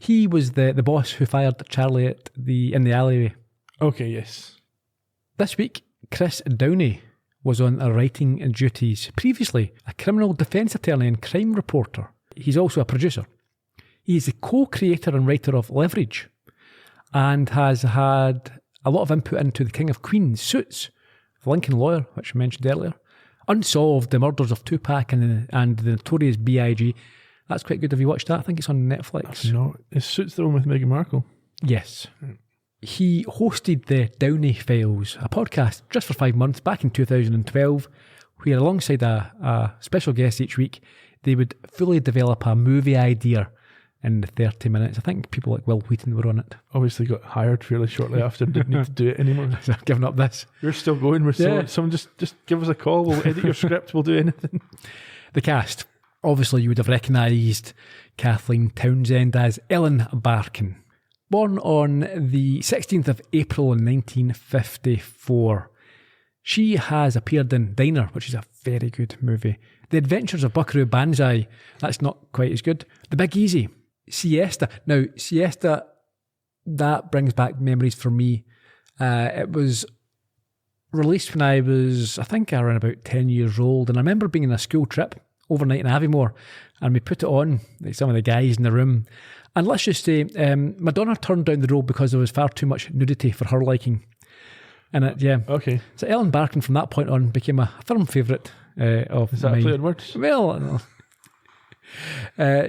Speaker 1: he was the boss who fired Charlie in the alleyway.
Speaker 4: Okay, yes.
Speaker 1: This week, Chris Downey was on writing duties. Previously, a criminal defence attorney and crime reporter. He's also a producer. He is the co-creator and writer of Leverage and has had a lot of input into The King of Queens, Suits, The Lincoln Lawyer, which I mentioned earlier, Unsolved, The Murders of Tupac and the Notorious B.I.G. That's quite good. Have you watched that? I think it's on Netflix.
Speaker 4: No, is Suits the one with Meghan Markle?
Speaker 1: Yes. He hosted the Downey Files, a podcast just for 5 months back in 2012, where alongside a special guest each week, they would fully develop a movie idea in the 30 minutes. I think people like Will Wheaton were on it.
Speaker 4: Obviously got hired fairly shortly after and didn't need to do it anymore.
Speaker 1: So I've given up this.
Speaker 4: We're still going. Someone just give us a call. We'll edit your script. We'll do anything.
Speaker 1: The cast. Obviously you would have recognised Kathleen Townsend as Ellen Barkin. Born on the 16th of April in 1954. She has appeared in Diner, which is a very good movie. The Adventures of Buckaroo Banzai, that's not quite as good. The Big Easy. Siesta. Now, Siesta, that brings back memories for me. It was released when I was, I think, around about 10 years old. And I remember being on a school trip overnight in Aviemore. And we put it on, like some of the guys in the room. And let's just say, Madonna turned down the role because there was far too much nudity for her liking. And
Speaker 4: Okay.
Speaker 1: So Ellen Barkin from that point on became a firm favourite of
Speaker 4: Is that
Speaker 1: mine.
Speaker 4: a play on words?
Speaker 1: Well,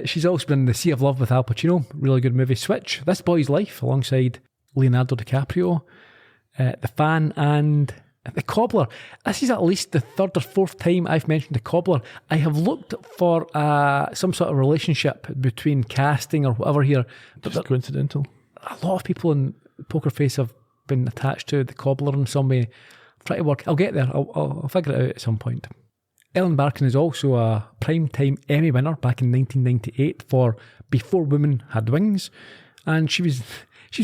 Speaker 1: she's also been in The Sea of Love with Al Pacino, really good movie. Switch, This Boy's Life, alongside Leonardo DiCaprio, The Fan, and The Cobbler. This is at least the 3rd or 4th time I've mentioned The Cobbler. I have looked for some sort of relationship between casting or whatever here.
Speaker 4: Just coincidental.
Speaker 1: A lot of people in Poker Face have been attached to The Cobbler in some way. Try to work. I'll get there. I'll figure it out at some point. Ellen Barkin is also a Primetime Emmy winner back in 1998 for Before Women Had Wings, and she's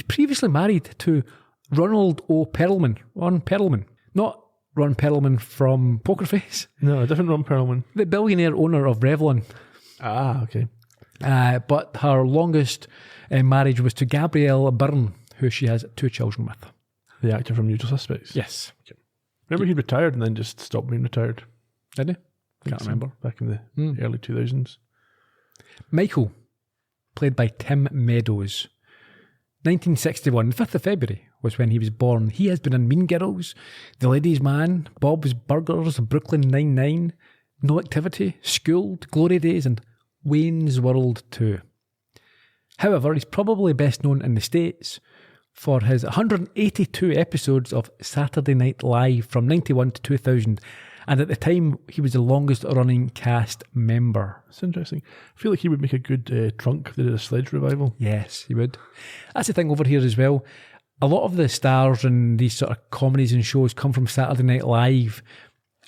Speaker 1: previously married to Ronald O. Perlman. Ron Perlman, not Ron Perlman from Poker Face.
Speaker 4: No, a different Ron Perlman.
Speaker 1: The billionaire owner of Revlon.
Speaker 4: Ah, okay.
Speaker 1: But her longest marriage was to Gabrielle Byrne, who she has 2 children with.
Speaker 4: The actor from Usual Suspects.
Speaker 1: Yes.
Speaker 4: Okay. Remember he retired and then just stopped being retired?
Speaker 1: Did he? Can't remember.
Speaker 4: Back in the early 2000s.
Speaker 1: Michael, played by Tim Meadows. 1961, the 5th of February was when he was born. He has been in Mean Girls, The Ladies' Man, Bob's Burgers, Brooklyn Nine-Nine, No Activity, Schooled, Glory Days, and Wayne's World 2. However, he's probably best known in the States for his 182 episodes of Saturday Night Live from 91 to 2000. And at the time, he was the longest running cast member.
Speaker 4: That's interesting. I feel like he would make a good Trunk. They did a Sledge revival.
Speaker 1: Yes, he would. That's the thing over here as well. a lot of the stars in these sort of comedies and shows come from Saturday Night Live,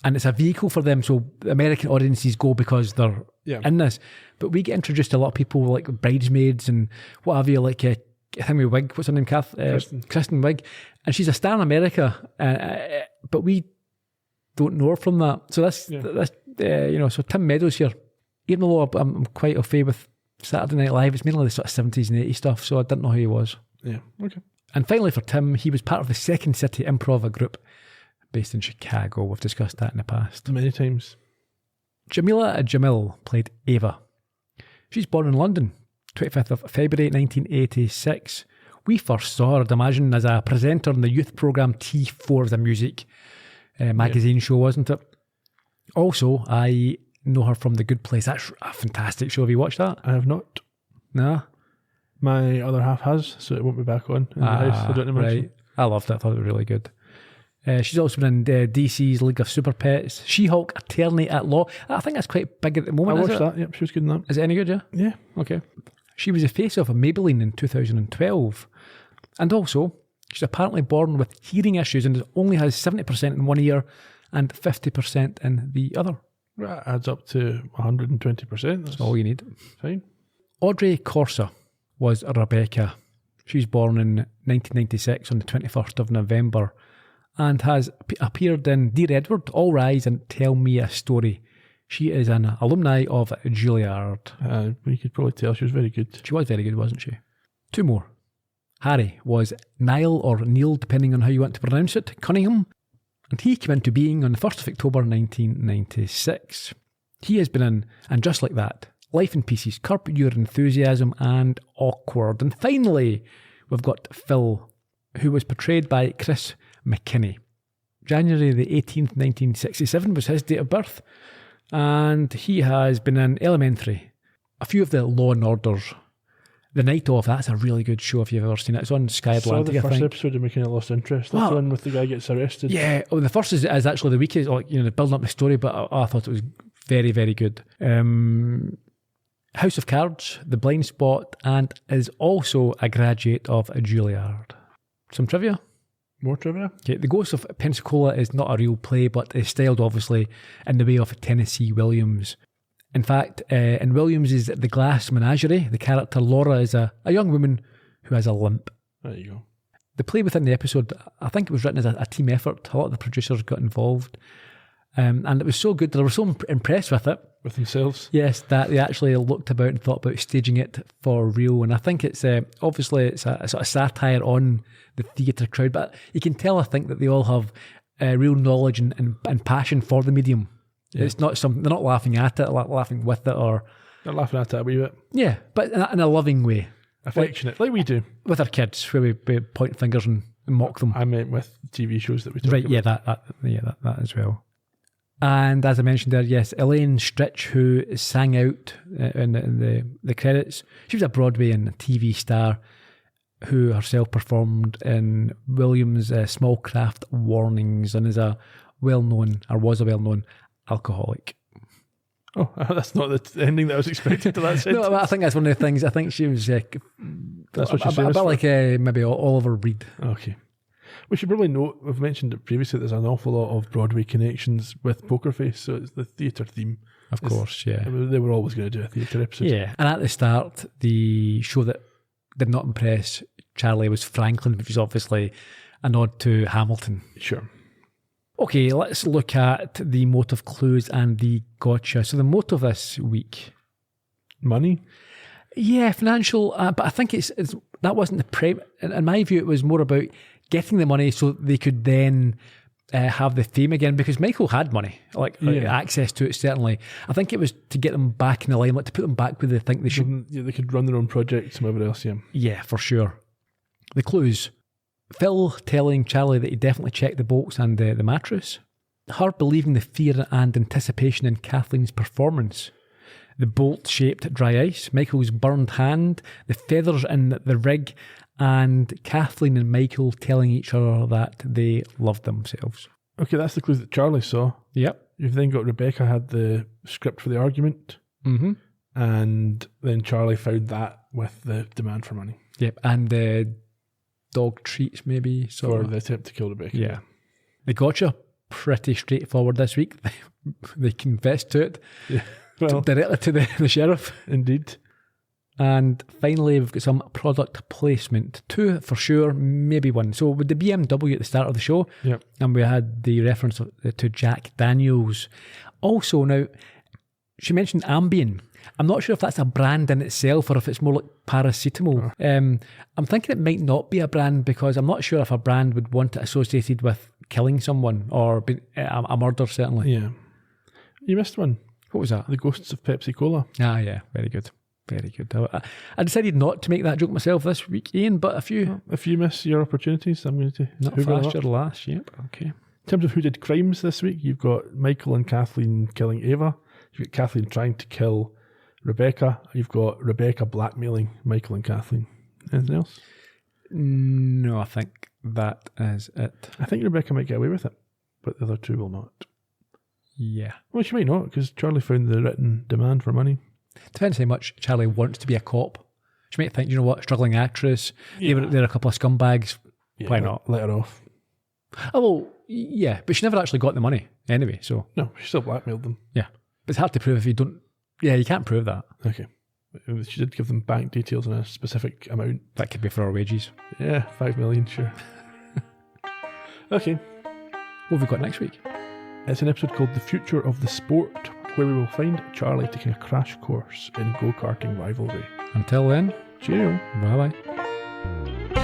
Speaker 1: and it's a vehicle for them. So American audiences go because they're in this. But we get introduced to a lot of people like Bridesmaids and what have you, like I think we Wig, what's her name, Kristen Wiig, and she's a star in America, but we don't know her from that. So this so Tim Meadows here, even though I'm quite au fait with Saturday Night Live, it's mainly the sort of 70s and 80s stuff, so I didn't know who he was.
Speaker 4: Yeah, okay.
Speaker 1: And finally for Tim, he was part of the Second City Improv group based in Chicago. We've discussed that in the past.
Speaker 4: Many times.
Speaker 1: Jamila Jamil played Ava. She's born in London, 25th of February 1986. We first saw her, I'd imagine, as a presenter in the youth programme T4 the Music magazine show, wasn't it? Also, I know her from The Good Place. That's a fantastic show. Have you watched that?
Speaker 4: I have not.
Speaker 1: No?
Speaker 4: My other half has, so it won't be back on in the house. I don't imagine.
Speaker 1: Right. I loved it. I thought it was really good. She's also been in DC's League of Super Pets, She-Hulk, Attorney at Law. I think that's quite big at the moment.
Speaker 4: I watched that, yep, she was good in that.
Speaker 1: Is it any good, yeah?
Speaker 4: Yeah.
Speaker 1: Okay. She was the face of Maybelline in 2012. And also, she's apparently born with hearing issues and only has 70% in one ear and 50% in the other.
Speaker 4: That adds up to 120%.
Speaker 1: That's all you need.
Speaker 4: Fine.
Speaker 1: Audrey Corsa was Rebecca. She was born in 1996 on the 21st of November and has appeared in Dear Edward, All Rise and Tell Me a Story. She is an alumni of Juilliard.
Speaker 4: You could probably tell she was very good.
Speaker 1: She was very good, wasn't she? Two more. Harry was Niall or Neil, depending on how you want to pronounce it, Cunningham, and he came into being on the 1st of October 1996. He has been in And Just Like That, Life in Pieces, Curb Your Enthusiasm and Awkward. And finally, we've got Phil, who was portrayed by Chris McKinney. January the 18th, 1967 was his date of birth, and he has been in Elementary, a few of the Law and Orders. The Night Of, that's a really good show if you've ever seen it. It's on Sky Atlantic,
Speaker 4: I saw the first
Speaker 1: I think.
Speaker 4: episode and we kind of lost interest. That's the one with the guy gets arrested.
Speaker 1: Yeah, the first is actually the weakest, like, they're building up the story, but I thought it was very, very good. House of Cards, The Blind Spot, and is also a graduate of Juilliard. Some trivia?
Speaker 4: More trivia?
Speaker 1: Okay, The Ghost of Pensacola is not a real play, but is styled obviously in the way of Tennessee Williams. In fact, in Williams' The Glass Menagerie, the character Laura is a young woman who has a limp.
Speaker 4: There you go.
Speaker 1: The play within the episode, I think it was written as a team effort. A lot of the producers got involved. And it was so good that I was so impressed with it.
Speaker 4: With themselves?
Speaker 1: Yes, that they actually looked about and thought about staging it for real. And I think it's obviously it's a sort of satire on the theatre crowd, but you can tell, I think, that they all have real knowledge and passion for the medium. Yeah. It's not something, they're not laughing at it, laughing with it, or...
Speaker 4: They're laughing at it a wee bit.
Speaker 1: Yeah, but in a loving way.
Speaker 4: Affectionate, like we do.
Speaker 1: With our kids, where we point fingers and mock them.
Speaker 4: I meant with TV shows that we talk about.
Speaker 1: Right, yeah, that as well. And as I mentioned there, yes, Elaine Stritch, who sang out in the credits, she was a Broadway and TV star who herself performed in Williams' Small Craft Warnings and was a well-known alcoholic.
Speaker 4: Oh, that's not the ending that I was expecting to that sentence.
Speaker 1: No, I think that's one of the things. I think she was
Speaker 4: that's what she's saying.
Speaker 1: A bit like maybe Oliver Reed.
Speaker 4: Okay. We should probably note, we've mentioned it previously, there's an awful lot of Broadway connections with Poker Face, so it's the theatre theme.
Speaker 1: Of course, yeah.
Speaker 4: They were always going to do a theatre episode.
Speaker 1: Yeah, and at the start, the show that did not impress Charlie was Franklin, which is obviously a nod to Hamilton.
Speaker 4: Sure.
Speaker 1: Okay, let's look at the motive clues and the gotcha. So the motive this week...
Speaker 4: Money?
Speaker 1: Yeah, financial, but I think it's that wasn't the in my view, it was more about getting the money so they could then have the fame again, because Michael had money, access to it, certainly. I think it was to get them back in the limelight, to put them back where they think they should.
Speaker 4: Yeah, they could run their own projects and whatever else, yeah.
Speaker 1: Yeah, for sure. The clues. Phil telling Charlie that he definitely checked the bolts and the mattress. Her believing the fear and anticipation in Kathleen's performance. The bolt-shaped dry ice, Michael's burned hand, the feathers in the rig, and Kathleen and Michael telling each other that they loved themselves.
Speaker 4: Okay, that's the clues that Charlie saw.
Speaker 1: Yep.
Speaker 4: You've then got Rebecca had the script for the argument.
Speaker 1: Mm-hmm.
Speaker 4: And then Charlie found that with the demand for money.
Speaker 1: Yep, and dog treats, maybe.
Speaker 4: For
Speaker 1: So
Speaker 4: the attempt to kill Rebecca.
Speaker 1: yeah. The gotcha, pretty straightforward this week. They confessed to it
Speaker 4: Well,
Speaker 1: directly to the sheriff.
Speaker 4: indeed.
Speaker 1: And finally, we've got some product placement. 2 for sure, maybe 1. So with the BMW at the start of the show,
Speaker 4: Yep.
Speaker 1: and we had the reference to Jack Daniels. Also, now, she mentioned Ambien. I'm not sure if that's a brand in itself or if it's more like paracetamol. I'm thinking it might not be a brand because I'm not sure if a brand would want it associated with killing someone or a murder, certainly.
Speaker 4: Yeah. You missed one.
Speaker 1: What was that?
Speaker 4: The Ghosts of Pepsi Cola.
Speaker 1: Ah, yeah, very good. Very good. I decided not to make that joke myself this week, Ian, but if you...
Speaker 4: If you miss your opportunities, I'm going to
Speaker 1: Not
Speaker 4: hoover them
Speaker 1: fast,
Speaker 4: up.
Speaker 1: your last, yep, okay.
Speaker 4: In terms of who did crimes this week, you've got Michael and Kathleen killing Ava. You've got Kathleen trying to kill Rebecca. You've got Rebecca blackmailing Michael and Kathleen. Anything else?
Speaker 1: No, I think that is it.
Speaker 4: I think Rebecca might get away with it, but the other two will not.
Speaker 1: Yeah.
Speaker 4: Well, she might not, because Charlie found the written demand for money.
Speaker 1: Depends how much Charlie wants to be a cop. She might think, you know what, struggling actress, they're a couple of scumbags.
Speaker 4: Yeah,
Speaker 1: Why not?
Speaker 4: Let her off.
Speaker 1: Oh, well, yeah, but she never actually got the money anyway, so
Speaker 4: No, she still blackmailed them.
Speaker 1: yeah. But it's hard to prove if you don't... Yeah, you can't prove that.
Speaker 4: Okay. She did give them bank details and a specific amount.
Speaker 1: That could be for our wages.
Speaker 4: Yeah, 5 million, sure. Okay.
Speaker 1: What have we got next week?
Speaker 4: It's an episode called The Future of the Sport, where we will find Charlie taking a crash course in go-karting rivalry.
Speaker 1: Until then,
Speaker 4: Cheerio.
Speaker 1: bye-bye.